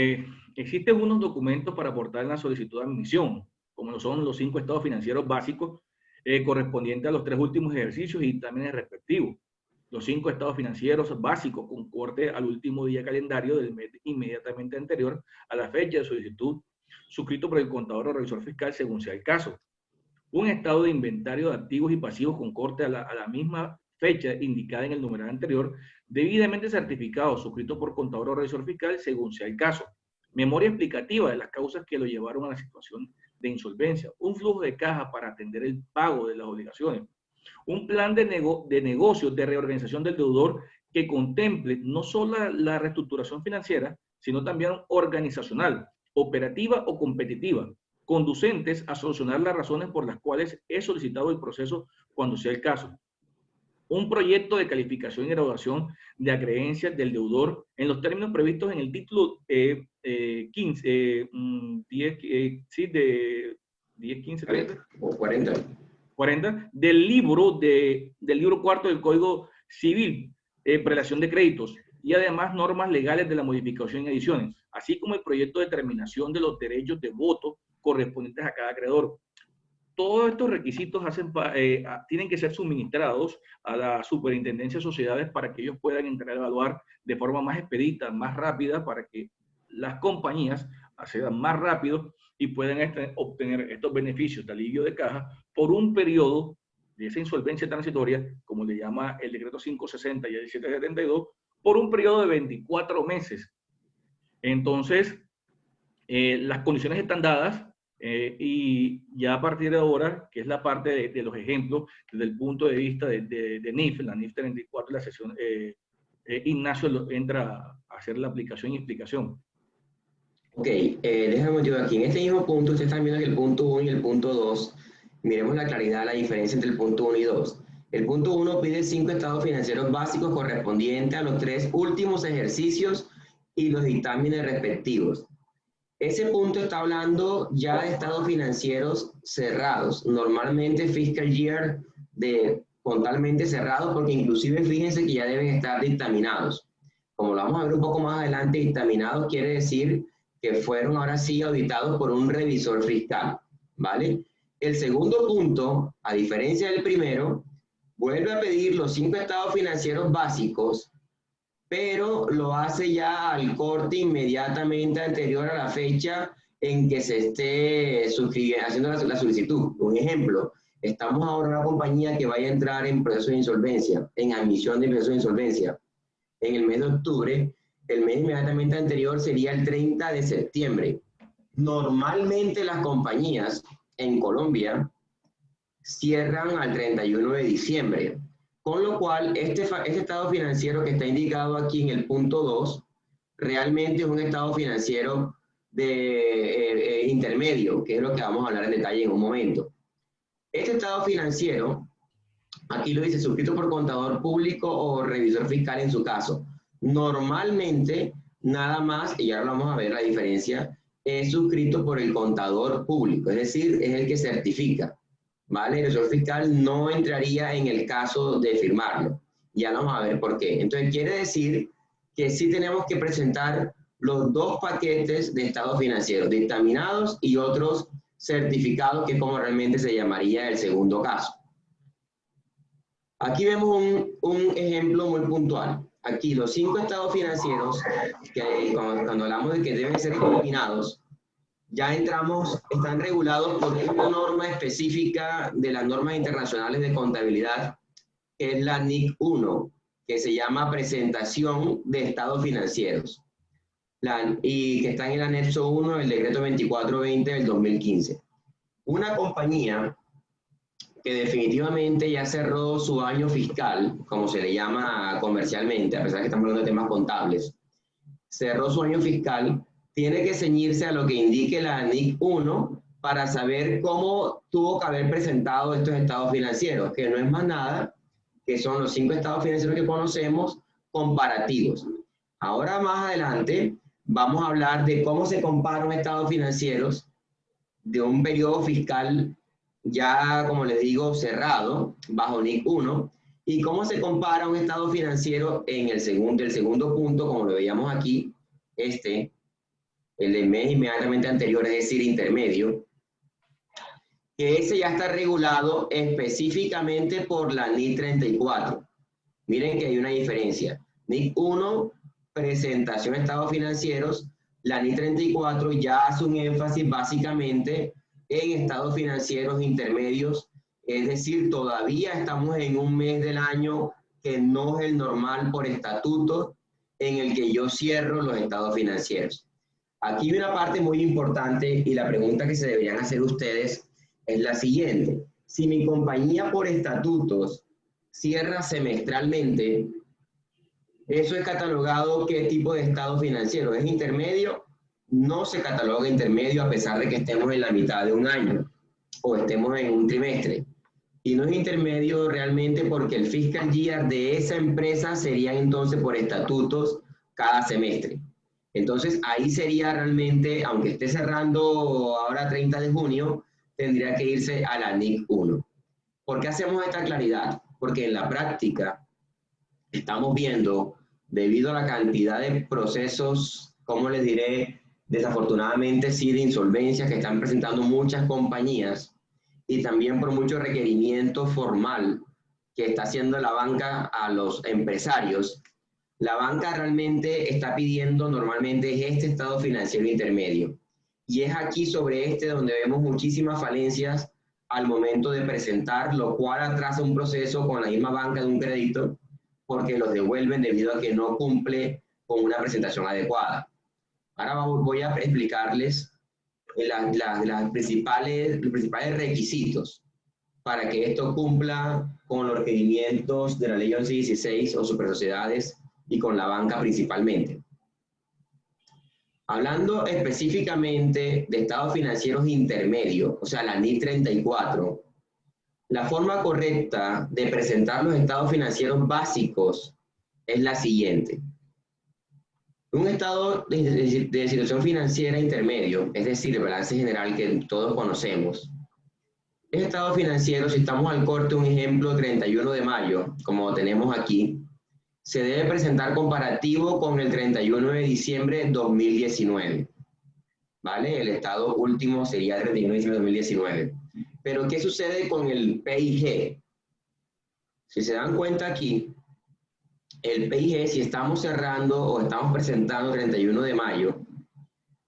existen unos documentos para aportar en la solicitud de admisión, como lo son los 5 estados financieros básicos correspondientes a los 3 últimos ejercicios y también el respectivo. Los 5 estados financieros básicos con corte al último día calendario del mes inmediatamente anterior a la fecha de solicitud, suscrito por el contador o revisor fiscal según sea el caso. Un estado de inventario de activos y pasivos con corte a la misma fecha indicada en el numeral anterior, debidamente certificado, suscrito por contador o revisor fiscal según sea el caso. Memoria explicativa de las causas que lo llevaron a la situación de insolvencia. Un flujo de caja para atender el pago de las obligaciones. Un plan de negocios de reorganización del deudor que contemple no solo la reestructuración financiera, sino también organizacional, operativa o competitiva, conducentes a solucionar las razones por las cuales he solicitado el proceso cuando sea el caso. Un proyecto de calificación y graduación de acreencias del deudor en los términos previstos en el título 40 o 40 del libro cuarto del Código Civil, prelación de créditos, y además normas legales de la modificación y adiciones, así como el proyecto de determinación de los derechos de voto correspondientes a cada acreedor. Todos estos requisitos tienen que ser suministrados a la Superintendencia de Sociedades para que ellos puedan entrar a evaluar de forma más expedita, más rápida, para que las compañías accedan más rápido y puedan obtener estos beneficios de alivio de caja por un periodo de esa insolvencia transitoria, como le llama el decreto 560 y el 772, por un periodo de 24 meses. Entonces, las condiciones están dadas y ya a partir de ahora, que es la parte de los ejemplos, desde el punto de vista de NIF, la NIF 34, la sesión, Ignacio entra a hacer la aplicación y explicación. Ok, déjame un aquí. En este mismo punto, ustedes están viendo que el punto 1 y el punto 2, miremos la claridad, la diferencia entre el punto 1 y 2. El punto 1 pide 5 estados financieros básicos correspondientes a los 3 últimos ejercicios y los dictámenes respectivos. Ese punto está hablando ya de estados financieros cerrados, normalmente fiscal year contablemente cerrados, porque inclusive fíjense que ya deben estar dictaminados. Como lo vamos a ver un poco más adelante, dictaminados quiere decir que fueron ahora sí auditados por un revisor fiscal, ¿vale? El segundo punto, a diferencia del primero, vuelve a pedir los 5 estados financieros básicos, pero lo hace ya al corte inmediatamente anterior a la fecha en que se esté haciendo la solicitud. Un ejemplo, estamos ahora en una compañía que vaya a entrar en proceso de insolvencia, en admisión de proceso de insolvencia, en el mes de octubre. El mes inmediatamente anterior sería el 30 de septiembre. Normalmente las compañías en Colombia cierran al 31 de diciembre. Con lo cual, este estado financiero que está indicado aquí en el punto 2, realmente es un estado financiero de intermedio, que es lo que vamos a hablar en detalle en un momento. Este estado financiero, aquí lo dice, suscrito por contador público o revisor fiscal en su caso. Normalmente, nada más, y ahora vamos a ver la diferencia, es suscrito por el contador público, es decir, es el que certifica. ¿Vale? El revisor fiscal no entraría en el caso de firmarlo. Ya vamos a ver por qué. Entonces, quiere decir que sí tenemos que presentar los 2 paquetes de estados financieros, dictaminados y otros certificados, que es como realmente se llamaría el segundo caso. Aquí vemos un ejemplo muy puntual. Aquí los 5 estados financieros, que cuando hablamos de que deben ser dictaminados, ya están regulados por una norma específica de las normas internacionales de contabilidad, que es la NIC 1, que se llama Presentación de Estados Financieros, y que está en el anexo 1 del decreto 2420 del 2015. Una compañía que definitivamente ya cerró su año fiscal, como se le llama comercialmente, a pesar de que estamos hablando de temas contables, cerró su año fiscal, tiene que ceñirse a lo que indique la NIC 1 para saber cómo tuvo que haber presentado estos estados financieros, que no es más nada, que son los 5 estados financieros que conocemos, comparativos. Ahora más adelante vamos a hablar de cómo se comparan estados financieros de un periodo fiscal ya, como les digo, cerrado, bajo NIC 1, y cómo se compara un estado financiero en el segundo punto, como lo veíamos aquí, el del mes inmediatamente anterior, es decir, intermedio, que ese ya está regulado específicamente por la NIC 34. Miren que hay una diferencia. NIC 1, presentación de estados financieros. La NIC 34 ya hace un énfasis básicamente en estados financieros intermedios, es decir, todavía estamos en un mes del año que no es el normal por estatuto en el que yo cierro los estados financieros. Aquí hay una parte muy importante y la pregunta que se deberían hacer ustedes es la siguiente. Si mi compañía por estatutos cierra semestralmente, ¿eso es catalogado qué tipo de estado financiero? ¿Es intermedio? No se cataloga intermedio a pesar de que estemos en la mitad de un año o estemos en un trimestre. Y no es intermedio realmente porque el fiscal year de esa empresa sería entonces por estatutos cada semestre. Entonces ahí sería realmente, aunque esté cerrando ahora 30 de junio, tendría que irse a la NIC 1. ¿Por qué hacemos esta claridad? Porque en la práctica estamos viendo, debido a la cantidad de procesos, ¿cómo les diré? Desafortunadamente sí, de insolvencia que están presentando muchas compañías y también por mucho requerimiento formal que está haciendo la banca a los empresarios. La banca realmente está pidiendo normalmente este estado financiero intermedio. Y es aquí sobre donde vemos muchísimas falencias al momento de presentar, lo cual atrasa un proceso con la misma banca de un crédito porque los devuelven debido a que no cumple con una presentación adecuada. Ahora voy a explicarles los principales requisitos para que esto cumpla con los requerimientos de la Ley 1116 o supersociedades y con la banca principalmente. Hablando específicamente de estados financieros intermedios, o sea, la NIF 34, la forma correcta de presentar los estados financieros básicos es la siguiente. Un estado de situación financiera intermedio, es decir, el balance general que todos conocemos. Este estado financiero, si estamos al corte, un ejemplo, 31 de mayo, como tenemos aquí, se debe presentar comparativo con el 31 de diciembre de 2019. ¿Vale? El estado último sería el 31 de diciembre de 2019. Pero, ¿qué sucede con el PIG? Si se dan cuenta aquí, el PIG, si estamos cerrando o estamos presentando el 31 de mayo,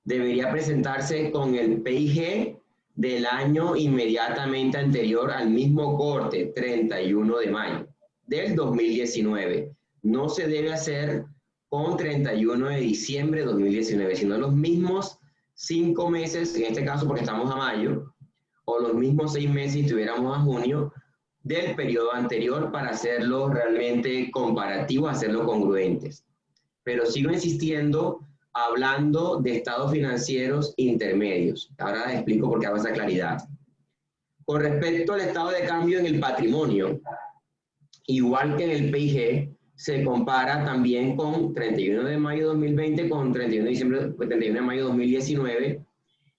debería presentarse con el PIG del año inmediatamente anterior al mismo corte, 31 de mayo del 2019. No se debe hacer con 31 de diciembre de 2019, sino los mismos 5 meses, en este caso porque estamos a mayo, o los mismos 6 meses si estuviéramos a junio, del periodo anterior para hacerlo realmente comparativo, hacerlo congruentes. Pero sigo insistiendo, hablando de estados financieros intermedios. Ahora les explico por qué hago esa claridad. Con respecto al estado de cambio en el patrimonio, igual que en el PIG, se compara también con 31 de mayo de 2020 con 31 de mayo de 2019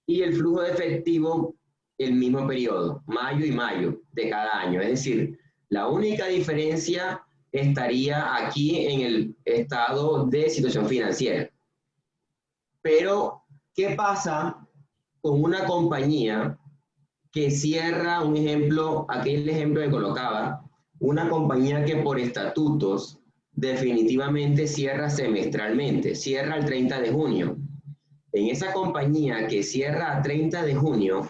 y el flujo de efectivo el mismo periodo, mayo y mayo de cada año. Es decir, la única diferencia estaría aquí en el estado de situación financiera. Pero, ¿qué pasa con una compañía que cierra, un ejemplo, aquel ejemplo que colocaba, una compañía que por estatutos definitivamente cierra semestralmente, cierra el 30 de junio? En esa compañía que cierra a 30 de junio,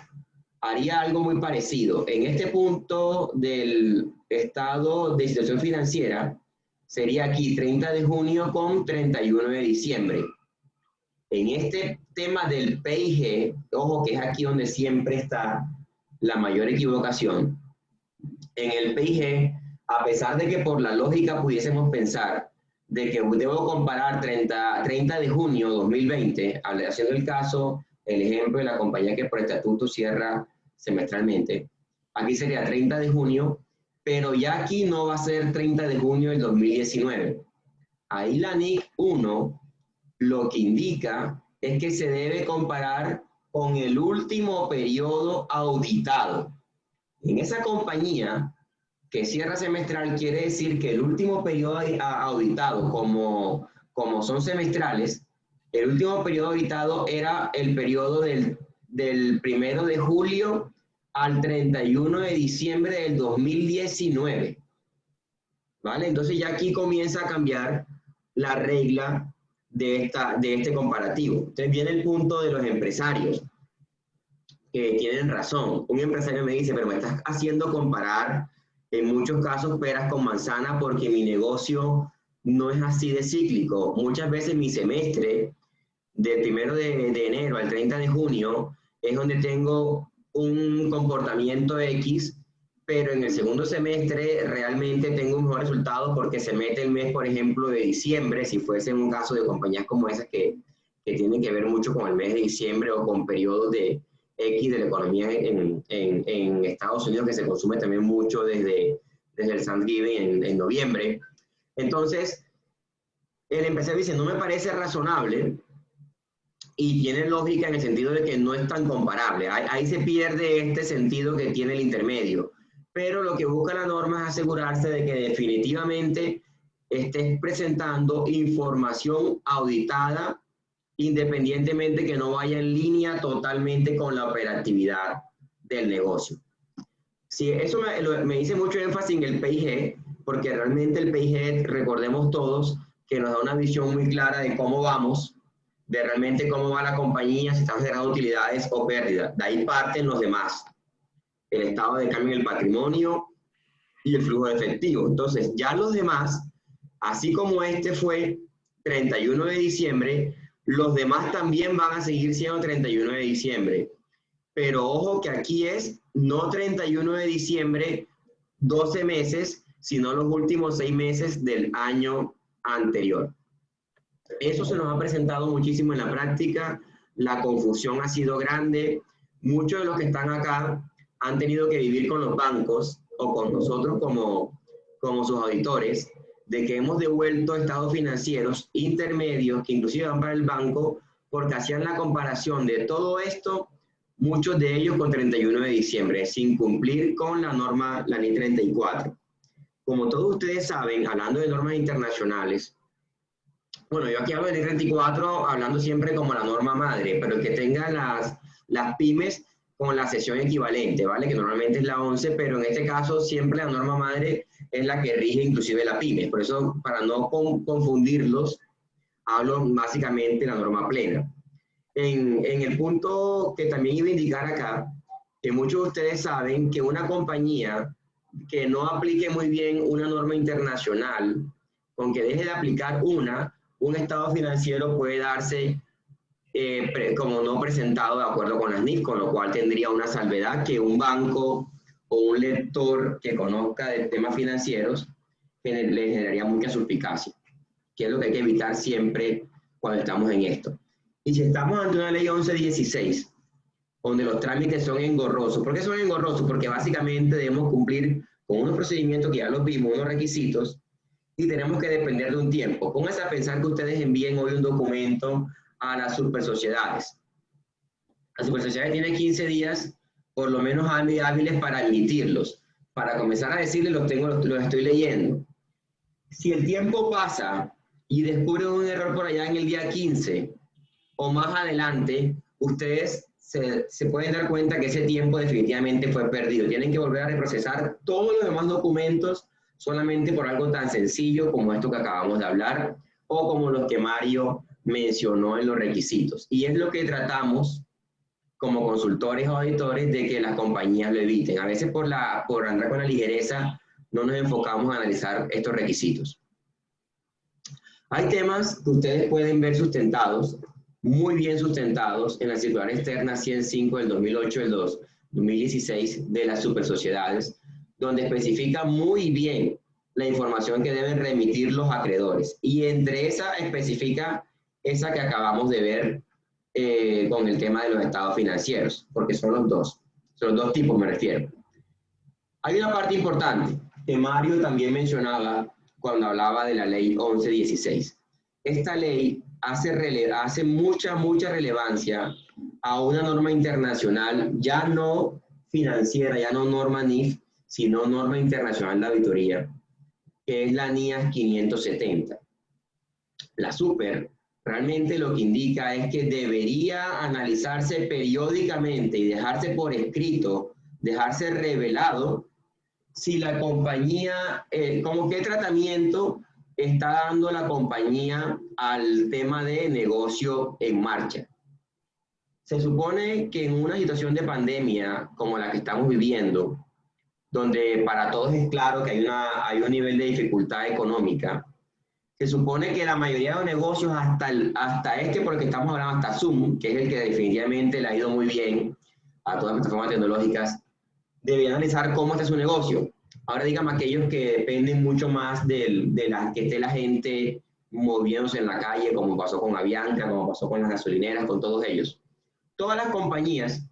haría algo muy parecido. En este punto del estado de situación financiera, sería aquí 30 de junio con 31 de diciembre. En este tema del PIG, ojo que es aquí donde siempre está la mayor equivocación. En el PIG, a pesar de que por la lógica pudiésemos pensar de que debo comparar 30 de junio 2020, haciendo el caso, el ejemplo de la compañía que por estatuto cierra semestralmente, aquí sería 30 de junio, pero ya aquí no va a ser 30 de junio del 2019. Ahí la NIC 1 lo que indica es que se debe comparar con el último periodo auditado. En esa compañía que cierra semestral quiere decir que el último periodo auditado, como son semestrales, el último periodo auditado era el periodo del 1 de julio al 31 de diciembre del 2019. ¿Vale? Entonces ya aquí comienza a cambiar la regla de este comparativo. Entonces viene el punto de los empresarios, que tienen razón. Un empresario me dice, pero me estás haciendo comparar en muchos casos peras con manzanas porque mi negocio no es así de cíclico. Muchas veces mi semestre, del 1 de enero al 30 de junio, es donde tengo un comportamiento X, pero en el segundo semestre realmente tengo un mejor resultado porque se mete el mes, por ejemplo, de diciembre, si fuese un caso de compañías como esas que tienen que ver mucho con el mes de diciembre o con periodos de X de la economía en Estados Unidos, que se consume también mucho desde el Thanksgiving en noviembre. Entonces, el empresario dice, no me parece razonable, y tiene lógica en el sentido de que no es tan comparable. Ahí se pierde este sentido que tiene el intermedio. Pero lo que busca la norma es asegurarse de que definitivamente estés presentando información auditada, independientemente que no vaya en línea totalmente con la operatividad del negocio. Sí, eso me dice mucho énfasis en el PIG, porque realmente el PIG, recordemos todos, que nos da una visión muy clara de cómo vamos, de realmente cómo va la compañía, si estamos generando utilidades o pérdidas. De ahí parten los demás. el estado de cambio en el patrimonio y el flujo de efectivo. Entonces, ya los demás, así como este fue 31 de diciembre, los demás también van a seguir siendo 31 de diciembre. Pero ojo que aquí es no 31 de diciembre, 12 meses, sino los últimos 6 meses del año anterior. Eso se nos ha presentado muchísimo en la práctica, la confusión ha sido grande, muchos de los que están acá han tenido que vivir con los bancos o con nosotros como sus auditores, de que hemos devuelto estados financieros intermedios que inclusive van para el banco porque hacían la comparación de todo esto, muchos de ellos con 31 de diciembre, sin cumplir con la norma, la NIS 34. Como todos ustedes saben, hablando de normas internacionales, bueno, yo aquí hablo de NIS 34 hablando siempre como la norma madre, pero que tenga las pymes con la sesión equivalente, ¿vale? Que normalmente es la 11, pero en este caso siempre la norma madre es la que rige inclusive la pyme. Por eso, para no confundirlos, hablo básicamente de la norma plena. En el punto que también iba a indicar acá, que muchos de ustedes saben que una compañía que no aplique muy bien una norma internacional, con que deje de aplicar un estado financiero puede darse como no presentado de acuerdo con las NIS, con lo cual tendría una salvedad que un banco o un lector que conozca de temas financieros le generaría mucha suspicacia, que es lo que hay que evitar siempre cuando estamos en esto. Y si estamos ante una ley 1116, donde los trámites son engorrosos, ¿por qué son engorrosos? Porque básicamente debemos cumplir con unos procedimientos que ya los vimos, unos requisitos, y tenemos que depender de un tiempo. Pónganse a pensar que ustedes envíen hoy un documento a las supersociedades. Las supersociedades tienen 15 días, por lo menos hábiles para emitirlos. Para comenzar a decirles, los estoy leyendo. Si el tiempo pasa y descubren un error por allá en el día 15 o más adelante, ustedes se pueden dar cuenta que ese tiempo definitivamente fue perdido. Tienen que volver a reprocesar todos los demás documentos solamente por algo tan sencillo como esto que acabamos de hablar o como los que Mario mencionó en los requisitos. Y es lo que tratamos como consultores o auditores de que las compañías lo eviten. A veces por andar con la ligereza no nos enfocamos a analizar estos requisitos. Hay temas que ustedes pueden ver sustentados, muy bien sustentados, en la circular externa 105 del 2008 del 2016 de las supersociedades, donde especifica muy bien la información que deben remitir los acreedores. Y entre esa especifica esa que acabamos de ver con el tema de los estados financieros, porque son los dos tipos me refiero. Hay una parte importante que Mario también mencionaba cuando hablaba de la ley 1116. Esta ley hace mucha relevancia a una norma internacional, ya no financiera, ya no norma NIF, sino norma internacional de auditoría, que es la NIAS 570. La super realmente lo que indica es que debería analizarse periódicamente y dejarse por escrito, dejarse revelado si la compañía, como qué tratamiento está dando la compañía al tema de negocio en marcha. Se supone que en una situación de pandemia como la que estamos viviendo, donde para todos es claro que hay un nivel de dificultad económica, se supone que la mayoría de los negocios, hasta este por el que estamos hablando, hasta Zoom, que es el que definitivamente le ha ido muy bien a todas las plataformas tecnológicas, deberían analizar cómo está su negocio. Ahora díganme aquellos que dependen mucho más de que esté la gente moviéndose en la calle, como pasó con Avianca, como pasó con las gasolineras, con todos ellos. Todas las compañías,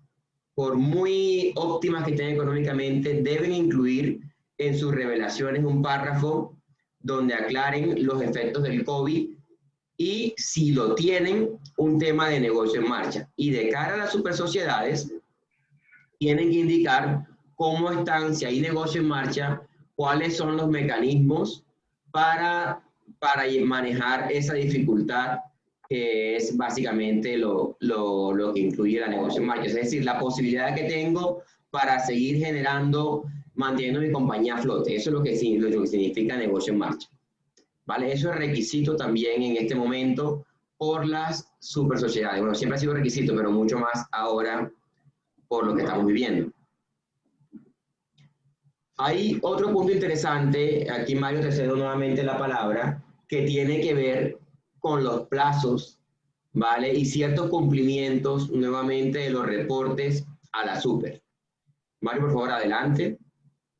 por muy óptimas que estén económicamente, deben incluir en sus revelaciones un párrafo donde aclaren los efectos del COVID y, si lo tienen, un tema de negocio en marcha. Y de cara a las supersociedades, tienen que indicar cómo están, si hay negocio en marcha, cuáles son los mecanismos para manejar esa dificultad, que es básicamente lo que incluye la negocio en marcha. Es decir, la posibilidad que tengo para seguir generando, manteniendo mi compañía a flote. Eso es lo que significa negocio en marcha. ¿Vale? Eso es requisito también en este momento por las supersociedades. Bueno, siempre ha sido requisito, pero mucho más ahora por lo que estamos viviendo. Hay otro punto interesante, aquí Mario te cedo nuevamente la palabra, que tiene que ver con los plazos, ¿vale? Y ciertos cumplimientos nuevamente de los reportes a la super. Mario, por favor, adelante.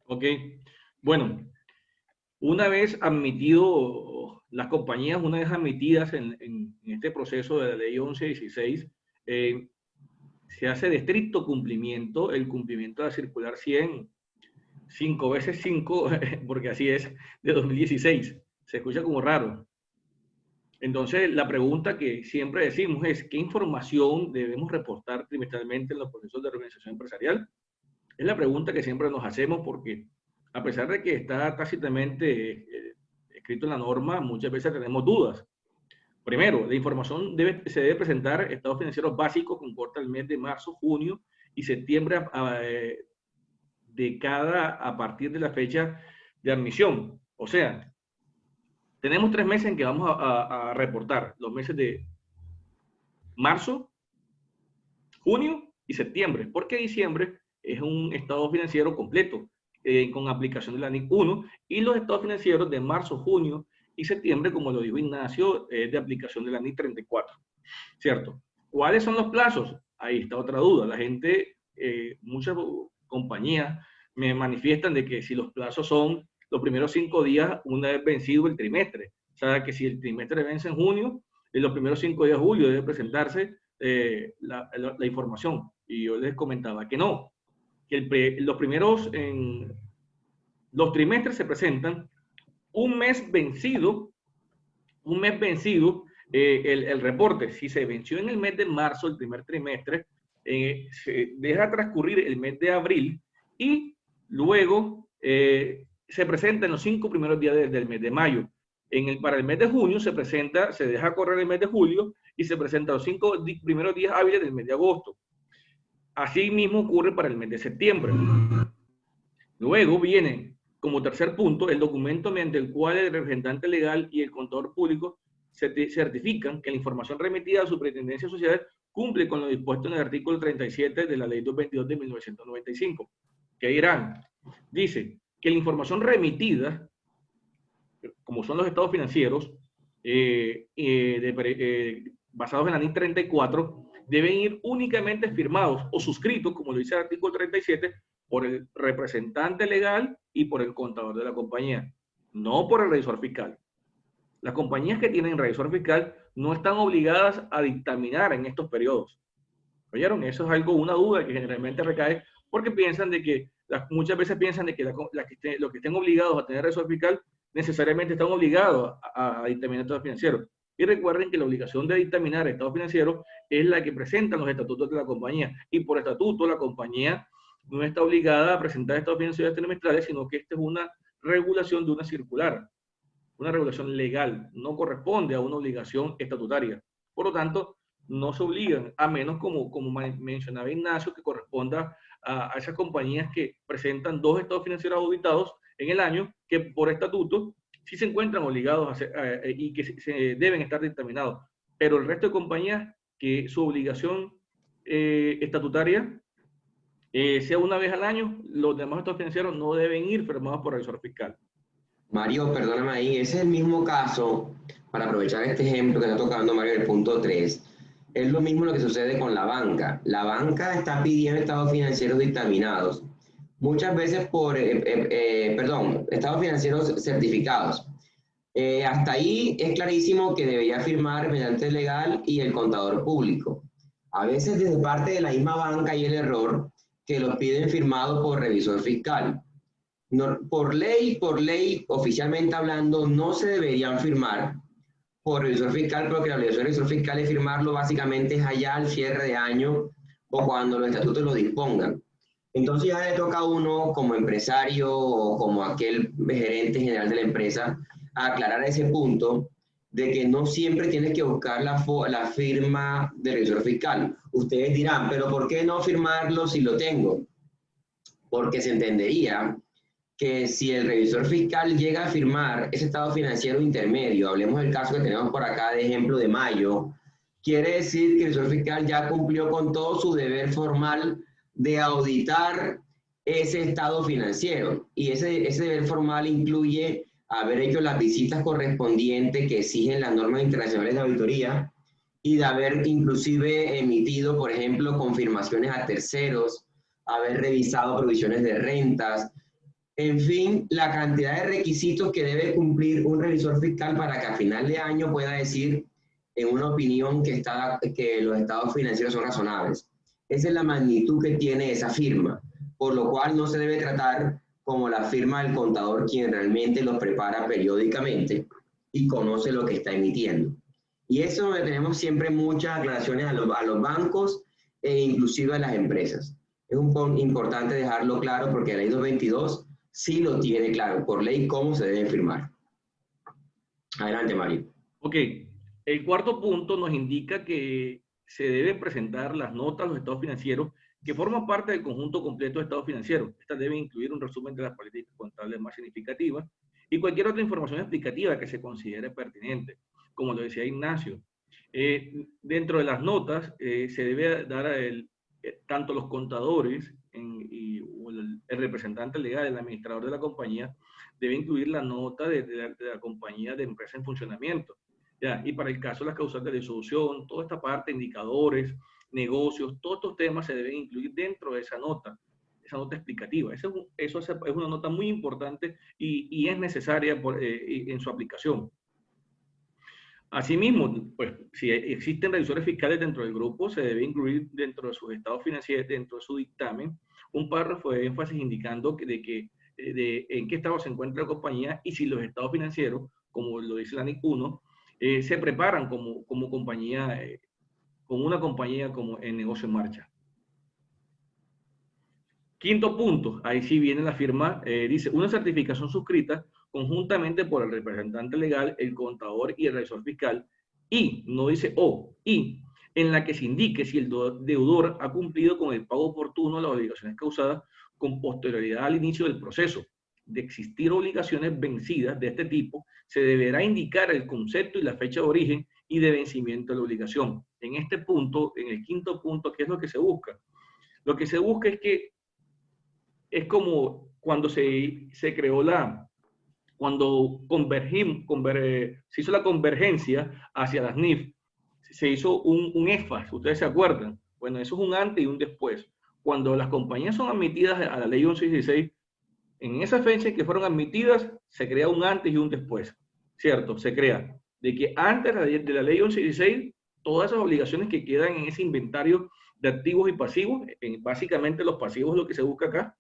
Ok, bueno, una vez admitido, las compañías, una vez admitidas en este proceso de la ley 1116, se hace de estricto cumplimiento el cumplimiento de la circular 100, 5 veces 5, porque así es, de 2016. Se escucha como raro. Entonces, la pregunta que siempre decimos es, ¿qué información debemos reportar trimestralmente en los procesos de organización empresarial? Es la pregunta que siempre nos hacemos porque, a pesar de que está tácitamente escrito en la norma, muchas veces tenemos dudas. Primero, la información se debe presentar estados financieros básicos que importa el mes de marzo, junio y septiembre a partir de la fecha de admisión. O sea, tenemos 3 meses en que vamos a reportar los meses de marzo, junio y septiembre, porque diciembre es un estado financiero completo con aplicación de la NIC 1 y los estados financieros de marzo, junio y septiembre, como lo dijo Ignacio, es de aplicación de la NIC 34, ¿cierto? ¿Cuáles son los plazos? Ahí está otra duda. La gente, muchas compañías me manifiestan de que si los plazos son los primeros 5 días una vez vencido el trimestre, o sea, que si el trimestre vence en junio, en los primeros 5 días de julio debe presentarse la información. Y yo les comentaba que no, que los trimestres se presentan un mes vencido, el reporte. Si se venció en el mes de marzo, el primer trimestre, se deja transcurrir el mes de abril y luego se presenta en los 5 primeros días del mes de mayo. Para el mes de junio se deja correr el mes de julio y se presenta los 5 primeros días hábiles del mes de agosto. Así mismo ocurre para el mes de septiembre. Luego viene, como tercer punto, el documento mediante el cual el representante legal y el contador público certifican que la información remitida a la Superintendencia de Sociedades cumple con lo dispuesto en el artículo 37 de la Ley 222 de 1995. ¿Qué dirán? Dice que la información remitida, como son los estados financieros, basados en la NIC 34, deben ir únicamente firmados o suscritos, como lo dice el artículo 37, por el representante legal y por el contador de la compañía, no por el revisor fiscal. Las compañías que tienen revisor fiscal no están obligadas a dictaminar en estos periodos. ¿Oyeron? Eso es una duda que generalmente recae porque piensan de que, muchas veces piensan de que los que estén obligados a tener revisor fiscal necesariamente están obligados a dictaminar estados financieros. Y recuerden que la obligación de dictaminar estados financieros es la que presentan los estatutos de la compañía. Y por estatuto la compañía no está obligada a presentar estados financieros trimestrales, sino que esta es una regulación de una circular, una regulación legal, no corresponde a una obligación estatutaria. Por lo tanto, no se obligan, a menos como mencionaba Ignacio, que corresponda a esas compañías que presentan 2 estados financieros auditados en el año, que por estatuto sí se encuentran obligados a hacer, y que se deben estar dictaminados. Pero el resto de compañías que su obligación estatutaria sea una vez al año, los demás estados financieros no deben ir firmados por el revisor fiscal. Mario, perdóname ahí, ese es el mismo caso, para aprovechar este ejemplo que está tocando Mario del punto 3, es lo mismo lo que sucede con la banca. La banca está pidiendo estados financieros dictaminados, muchas veces estados financieros certificados. Hasta ahí es clarísimo que debería firmar el representante legal y el contador público. A veces desde parte de la misma banca hay el error que los piden firmados por revisor fiscal. No, por ley, oficialmente hablando, no se deberían firmar por revisor fiscal, porque la obligación del revisor fiscal es firmarlo básicamente es allá al cierre de año o cuando los estatutos lo dispongan. Entonces ya le toca a uno como empresario o como aquel gerente general de la empresa aclarar ese punto de que no siempre tienes que buscar la firma del revisor fiscal. Ustedes dirán, pero ¿por qué no firmarlo si lo tengo? Porque se entendería que si el revisor fiscal llega a firmar ese estado financiero intermedio, hablemos del caso que tenemos por acá de ejemplo de mayo, quiere decir que el revisor fiscal ya cumplió con todo su deber formal de auditar ese estado financiero. Y ese deber formal incluye haber hecho las visitas correspondientes que exigen las normas internacionales de auditoría y de haber inclusive emitido, por ejemplo, confirmaciones a terceros, haber revisado provisiones de rentas, en fin, la cantidad de requisitos que debe cumplir un revisor fiscal para que a final de año pueda decir en una opinión que los estados financieros son razonables. Esa es la magnitud que tiene esa firma, por lo cual no se debe tratar como la firma del contador, quien realmente los prepara periódicamente y conoce lo que está emitiendo. Y eso tenemos siempre muchas aclaraciones a los bancos e inclusive a las empresas. Es un punto importante dejarlo claro porque la ley 222 sí lo tiene claro por ley cómo se debe firmar. Adelante, Mario. Ok, el cuarto punto nos indica que se deben presentar las notas, los estados financieros, que forman parte del conjunto completo de estados financieros. Estas deben incluir un resumen de las políticas contables más significativas y cualquier otra información explicativa que se considere pertinente, como lo decía Ignacio. Dentro de las notas se debe dar tanto los contadores o el representante legal, el administrador de la compañía, debe incluir la nota de la compañía de empresa en funcionamiento. ¿Ya? Y para el caso de las causales de disolución, toda esta parte, indicadores, negocios, todos estos temas se deben incluir dentro de esa nota explicativa. Eso es una nota muy importante y es necesaria en su aplicación. Asimismo, pues, si existen revisores fiscales dentro del grupo, se debe incluir dentro de sus estados financieros, dentro de su dictamen, un párrafo de énfasis indicando en qué estado se encuentra la compañía y si los estados financieros, como lo dice la NIC 1, se preparan como compañía, como una compañía como en negocio en marcha. Quinto punto, ahí sí viene la firma, dice, una certificación suscrita conjuntamente por el representante legal, el contador y el revisor fiscal, y, no dice o, y, en la que se indique si el deudor ha cumplido con el pago oportuno de las obligaciones causadas con posterioridad al inicio del proceso. De existir obligaciones vencidas de este tipo, se deberá indicar el concepto y la fecha de origen y de vencimiento de la obligación. En este punto, en el quinto punto, ¿qué es lo que se busca? Lo que se busca es que es como cuando se creó cuando se hizo la convergencia hacia las NIF, se hizo un EFAS, ustedes se acuerdan. Bueno, eso es un antes y un después. Cuando las compañías son admitidas a la ley 1116, en esa fecha en que fueron admitidas, se crea un antes y un después, ¿cierto? Se crea de que antes de la ley 1116, todas esas obligaciones que quedan en ese inventario de activos y pasivos, básicamente los pasivos lo que se busca acá,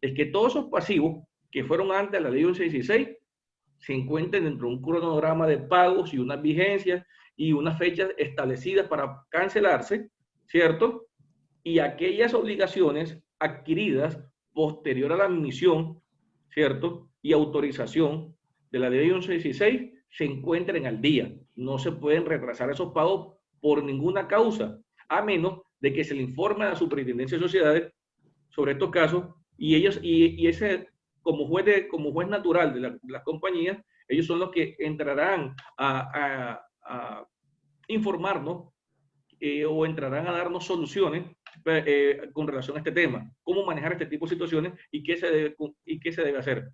es que todos esos pasivos que fueron antes de la ley 1116 se encuentren dentro de un cronograma de pagos y unas vigencias y unas fechas establecidas para cancelarse, ¿cierto? Y aquellas obligaciones adquiridas posterior a la admisión, ¿cierto? Y autorización de la ley 1116 se encuentren al día. No se pueden retrasar esos pagos por ninguna causa, a menos de que se le informe a la Superintendencia de Sociedades sobre estos casos y ellos, y ese, como juez natural de las compañías, ellos son los que entrarán a informarnos o entrarán a darnos soluciones con relación a este tema, cómo manejar este tipo de situaciones y qué se debe hacer.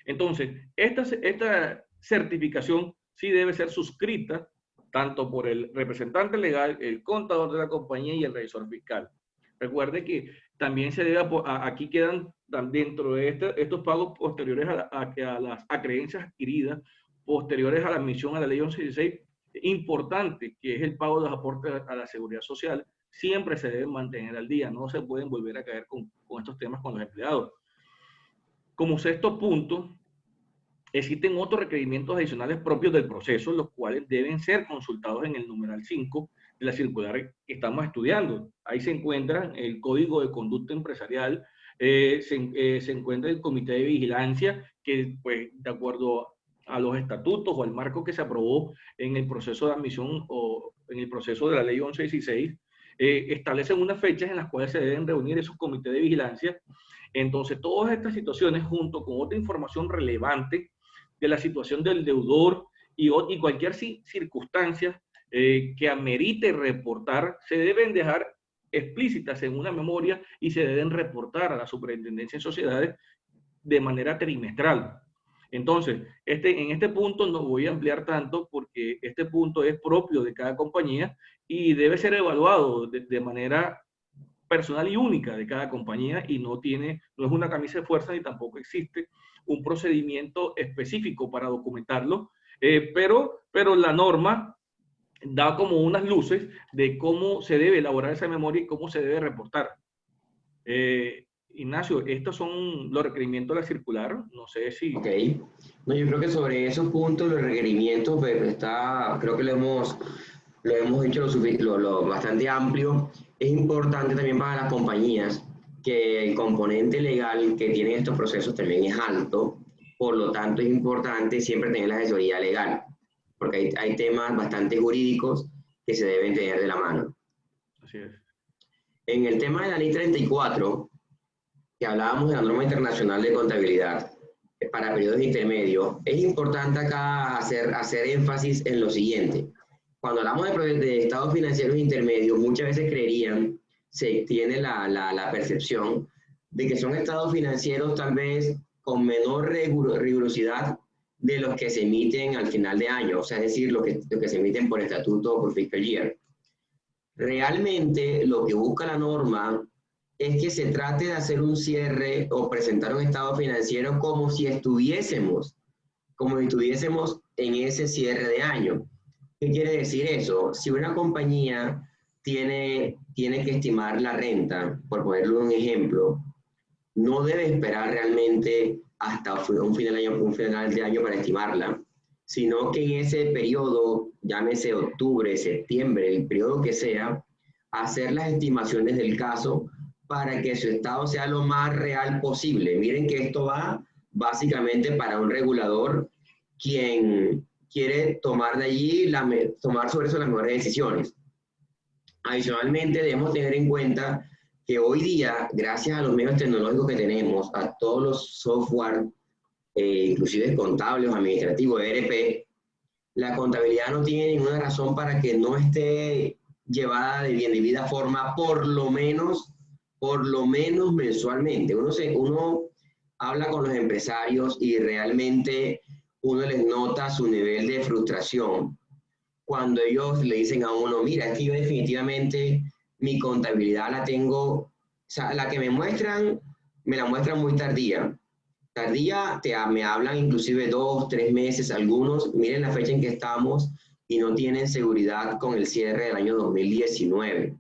Entonces, esta certificación sí debe ser suscrita tanto por el representante legal, el contador de la compañía y el revisor fiscal. Recuerde que también se debe, aquí quedan dentro de estos pagos posteriores a las acreencias adquiridas, posteriores a la admisión a la ley 1116, importante, que es el pago de los aportes a la seguridad social, siempre se deben mantener al día, no se pueden volver a caer con estos temas con los empleados. Como sexto punto, existen otros requerimientos adicionales propios del proceso, los cuales deben ser consultados en el numeral 5 de la circular que estamos estudiando. Ahí se encuentra el Código de Conducta Empresarial, se encuentra el Comité de Vigilancia, que pues de acuerdo a los estatutos o al marco que se aprobó en el proceso de admisión o en el proceso de la ley 1116, establecen unas fechas en las cuales se deben reunir esos comités de vigilancia. Entonces, todas estas situaciones, junto con otra información relevante de la situación del deudor y cualquier circunstancia que amerite reportar, se deben dejar explícitas en una memoria y se deben reportar a la Superintendencia de Sociedades de manera trimestral. Entonces, en este punto no voy a ampliar tanto porque este punto es propio de cada compañía y debe ser evaluado de manera personal y única de cada compañía y no es una camisa de fuerza ni tampoco existe un procedimiento específico para documentarlo, pero la norma da como unas luces de cómo se debe elaborar esa memoria y cómo se debe reportar. Ignacio, estos son los requerimientos de la circular, no sé si... Ok, no, yo creo que sobre esos puntos, los requerimientos, pues creo que lo hemos hecho lo bastante amplio. Es importante también para las compañías que el componente legal que tienen estos procesos también es alto, por lo tanto es importante siempre tener la asesoría legal, porque hay temas bastante jurídicos que se deben tener de la mano. Así es. En el tema de la ley 34, que hablábamos de la norma internacional de contabilidad para periodos intermedios, es importante acá hacer énfasis en lo siguiente. Cuando hablamos de estados financieros intermedios, muchas veces se tiene la percepción de que son estados financieros tal vez con menor rigurosidad de los que se emiten al final de año, o sea, es decir, los que se emiten por estatuto o por fiscal year. Realmente lo que busca la norma es que se trate de hacer un cierre o presentar un estado financiero como si estuviésemos en ese cierre de año. ¿Qué quiere decir eso? Si una compañía tiene que estimar la renta, por ponerle un ejemplo, no debe esperar realmente hasta un final de año para estimarla, sino que en ese periodo, llámese octubre, septiembre, el periodo que sea, hacer las estimaciones del caso para que su estado sea lo más real posible. Miren que esto va básicamente para un regulador quien quiere tomar sobre eso las mejores decisiones. Adicionalmente, debemos tener en cuenta que hoy día, gracias a los medios tecnológicos que tenemos, a todos los software, inclusive contables, administrativos, ERP, la contabilidad no tiene ninguna razón para que no esté llevada de bien debida forma, por lo menos mensualmente. Uno habla con los empresarios y realmente uno les nota su nivel de frustración cuando ellos le dicen a uno, mira, es que yo definitivamente mi contabilidad la tengo, o sea, la que me la muestran muy tardía. Me hablan inclusive 2, 3 meses, algunos, miren la fecha en que estamos y no tienen seguridad con el cierre del año 2019.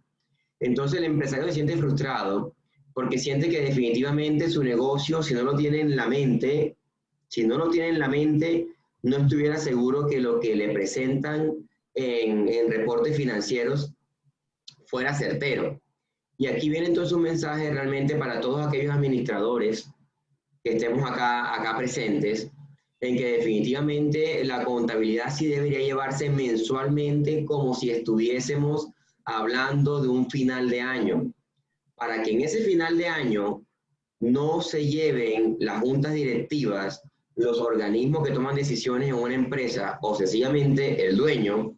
Entonces el empresario se siente frustrado porque siente que definitivamente su negocio, si no lo tiene en la mente, no estuviera seguro que lo que le presentan en reportes financieros fuera certero. Y aquí viene entonces un mensaje realmente para todos aquellos administradores que estemos acá presentes, en que definitivamente la contabilidad sí debería llevarse mensualmente como si estuviésemos hablando de un final de año, para que en ese final de año no se lleven las juntas directivas, los organismos que toman decisiones en una empresa o sencillamente el dueño,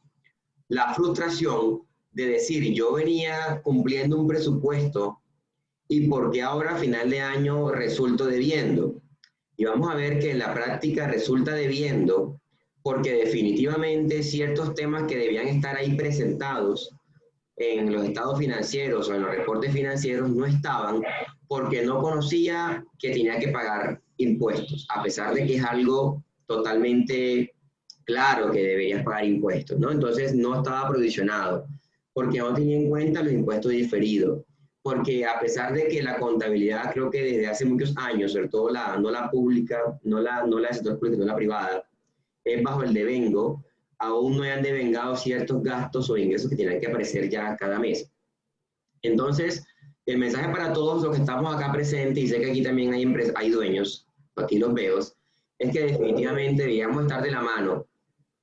la frustración de decir yo venía cumpliendo un presupuesto y porque ahora a final de año resulto debiendo. Y vamos a ver que en la práctica resulta debiendo porque definitivamente ciertos temas que debían estar ahí presentados en los estados financieros o en los reportes financieros no estaban porque no conocía que tenía que pagar impuestos, a pesar de que es algo totalmente claro que deberías pagar impuestos, ¿no? Entonces no estaba provisionado porque no tenía en cuenta los impuestos diferidos. Porque a pesar de que la contabilidad, creo que desde hace muchos años, sobre todo no la pública, no la del sector público, no la privada, es bajo el devengo, aún no han devengado ciertos gastos o ingresos que tienen que aparecer ya cada mes. Entonces, el mensaje para todos los que estamos acá presentes, y sé que aquí también hay dueños, aquí los veo, es que definitivamente deberíamos estar de la mano.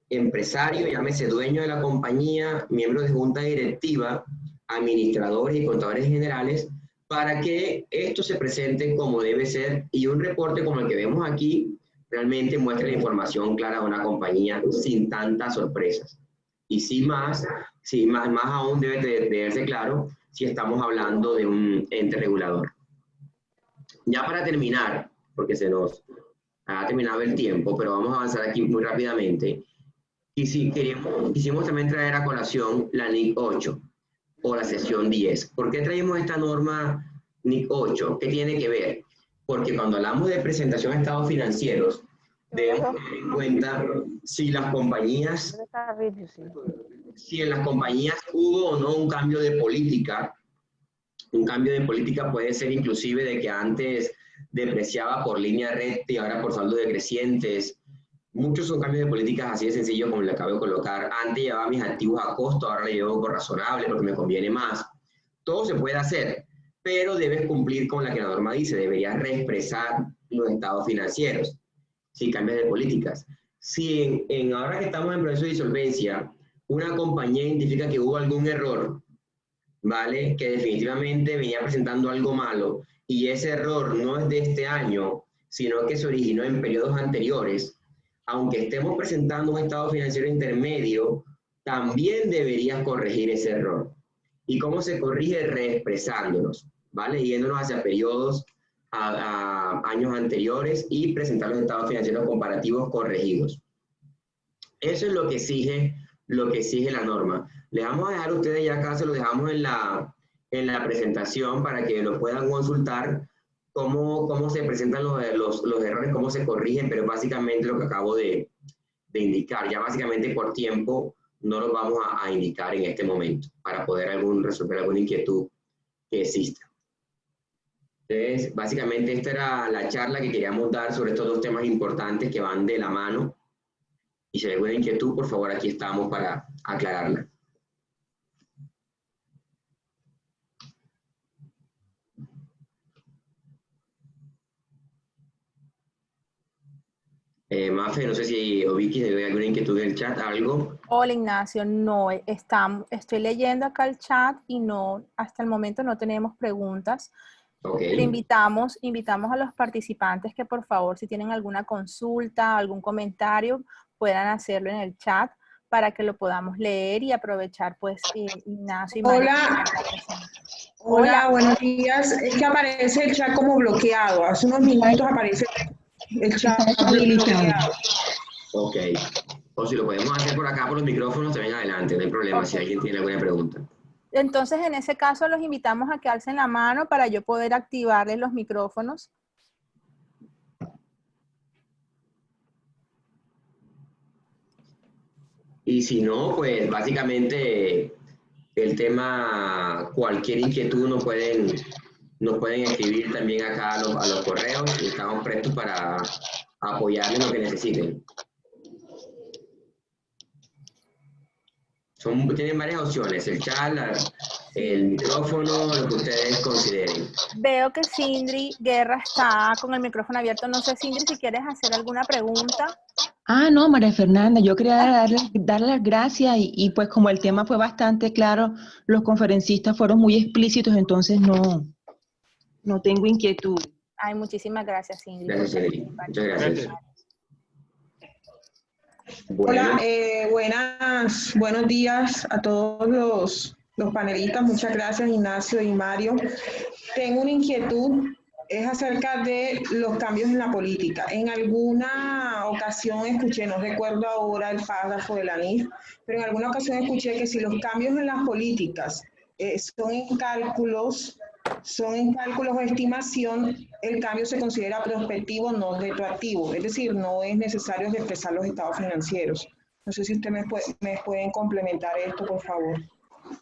Empresario, llámese dueño de la compañía, miembro de junta directiva, administradores y contadores generales, para que esto se presente como debe ser y un reporte como el que vemos aquí realmente muestre la información clara de una compañía sin tantas sorpresas. Y más aún debe verse claro si estamos hablando de un ente regulador. Ya para terminar, porque se nos ha terminado el tiempo, pero vamos a avanzar aquí muy rápidamente. Y si quisimos también traer a colación la NIC 8 o la sección 10. ¿Por qué traemos esta norma NIC 8? ¿Qué tiene que ver? Porque cuando hablamos de presentación de estados financieros, debemos tener en cuenta si en las compañías hubo o no un cambio de política. Un cambio de política puede ser inclusive de que antes depreciaba por línea recta y ahora por saldo decrecientes. Muchos son cambios de políticas así de sencillo como le acabo de colocar. Antes llevaba mis activos a costo, ahora le llevo por razonable porque me conviene más. Todo se puede hacer, pero debes cumplir con la que la norma dice. Deberías reexpresar los estados financieros si cambias de políticas. Si ahora que estamos en proceso de disolvencia, una compañía identifica que hubo algún error, ¿vale? Que definitivamente venía presentando algo malo y ese error no es de este año, sino que se originó en periodos anteriores. Aunque estemos presentando un estado financiero intermedio, también deberías corregir ese error. ¿Y cómo se corrige? Reexpresándonos, ¿vale? Yéndonos hacia periodos a años anteriores y presentar los estados financieros comparativos corregidos. Eso es lo que exige la norma. Les vamos a dejar a ustedes ya acá, se lo dejamos en la presentación para que lo puedan consultar. Cómo se presentan los errores, cómo se corrigen, pero básicamente lo que acabo de indicar. Ya básicamente por tiempo no los vamos a indicar en este momento para poder resolver alguna inquietud que exista. Entonces, básicamente esta era la charla que queríamos dar sobre estos dos temas importantes que van de la mano. Y si hay alguna inquietud, por favor, aquí estamos para aclararla. Mafe, no sé si o Vicky, ¿hay alguna inquietud en el chat? ¿Algo? Hola Ignacio, no, estoy leyendo acá el chat y no, hasta el momento no tenemos preguntas. Okay. Pero invitamos a los participantes que por favor, si tienen alguna consulta, algún comentario, puedan hacerlo en el chat para que lo podamos leer y aprovechar, pues, Ignacio y María. Hola, buenos días. Es que aparece el chat como bloqueado. Hace unos minutos aparece el chat bloqueado. Ok. O si lo podemos hacer por acá, por los micrófonos, también adelante, no hay problema, okay. Si alguien tiene alguna pregunta. Entonces, en ese caso, los invitamos a que alcen la mano para yo poder activarles los micrófonos. Y si no, pues básicamente el tema, cualquier inquietud nos pueden escribir también acá a los correos y estamos prestos para apoyarles lo que necesiten. Tienen varias opciones, el chat, el micrófono, lo que ustedes consideren. Veo que Sindri Guerra está con el micrófono abierto. No sé, Sindri, si quieres hacer alguna pregunta. No, María Fernanda, yo quería darle las gracias y pues como el tema fue bastante claro, los conferencistas fueron muy explícitos, entonces no tengo inquietud. Ay, muchísimas gracias, Sindri. Gracias, Sindri. Muchas gracias. Hola, buenos días a todos los panelistas. Muchas gracias, Ignacio y Mario. Tengo una inquietud, es acerca de los cambios en la política. En alguna ocasión escuché, no recuerdo ahora el párrafo de la NIF, pero en alguna ocasión escuché que si los cambios en las políticas son en cálculos o estimación, el cambio se considera prospectivo, no retroactivo. Es decir, no es necesario expresar los estados financieros. No sé si ustedes me pueden complementar esto, por favor.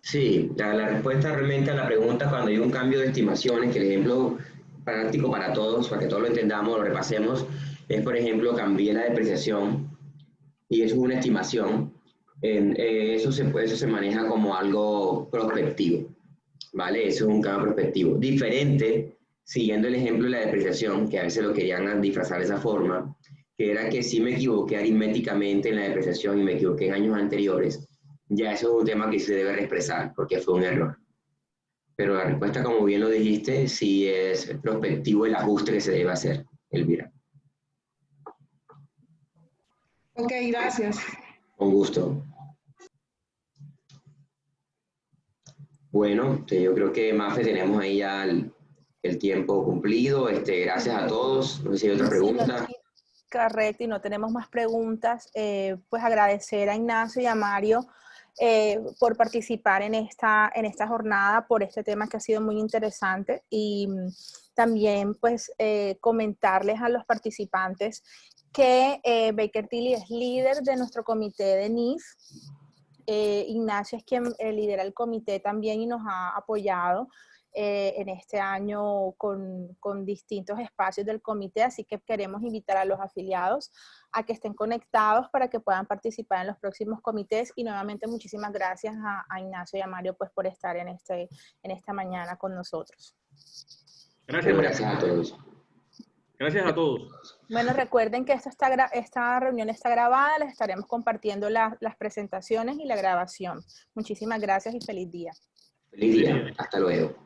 Sí, la respuesta realmente a la pregunta, cuando hay un cambio de estimaciones, que el ejemplo práctico para todos, para que todos lo entendamos, lo repasemos, es, por ejemplo, cambié la depreciación y eso es una estimación. Eso se maneja como algo prospectivo, ¿vale? Eso es un cambio prospectivo. Diferente, siguiendo el ejemplo de la depreciación, que a veces lo querían disfrazar de esa forma, que era que si me equivoqué aritméticamente en la depreciación y me equivoqué en años anteriores, ya eso es un tema que se debe reexpresar, porque fue un error. Pero la respuesta, como bien lo dijiste, sí es prospectivo el ajuste que se debe hacer, Elvira. Ok, gracias. Con gusto. Bueno, yo creo que, Mafe, tenemos ahí ya el tiempo cumplido. Gracias a todos. No sé si hay otra pregunta. Correcto, y no tenemos más preguntas. Pues agradecer a Ignacio y a Mario por participar en esta jornada, por este tema que ha sido muy interesante, y también pues comentarles a los participantes que Baker Tilly es líder de nuestro comité de NIF. Ignacio es quien lidera el comité también y nos ha apoyado en este año con distintos espacios del comité, así que queremos invitar a los afiliados a que estén conectados para que puedan participar en los próximos comités. Y nuevamente muchísimas gracias a Ignacio y a Mario pues por estar en esta mañana con nosotros. Gracias, Gracias a todos. Gracias a todos. Bueno, recuerden que esta reunión está grabada, les estaremos compartiendo las presentaciones y la grabación. Muchísimas gracias y feliz día. Feliz día. Hasta luego.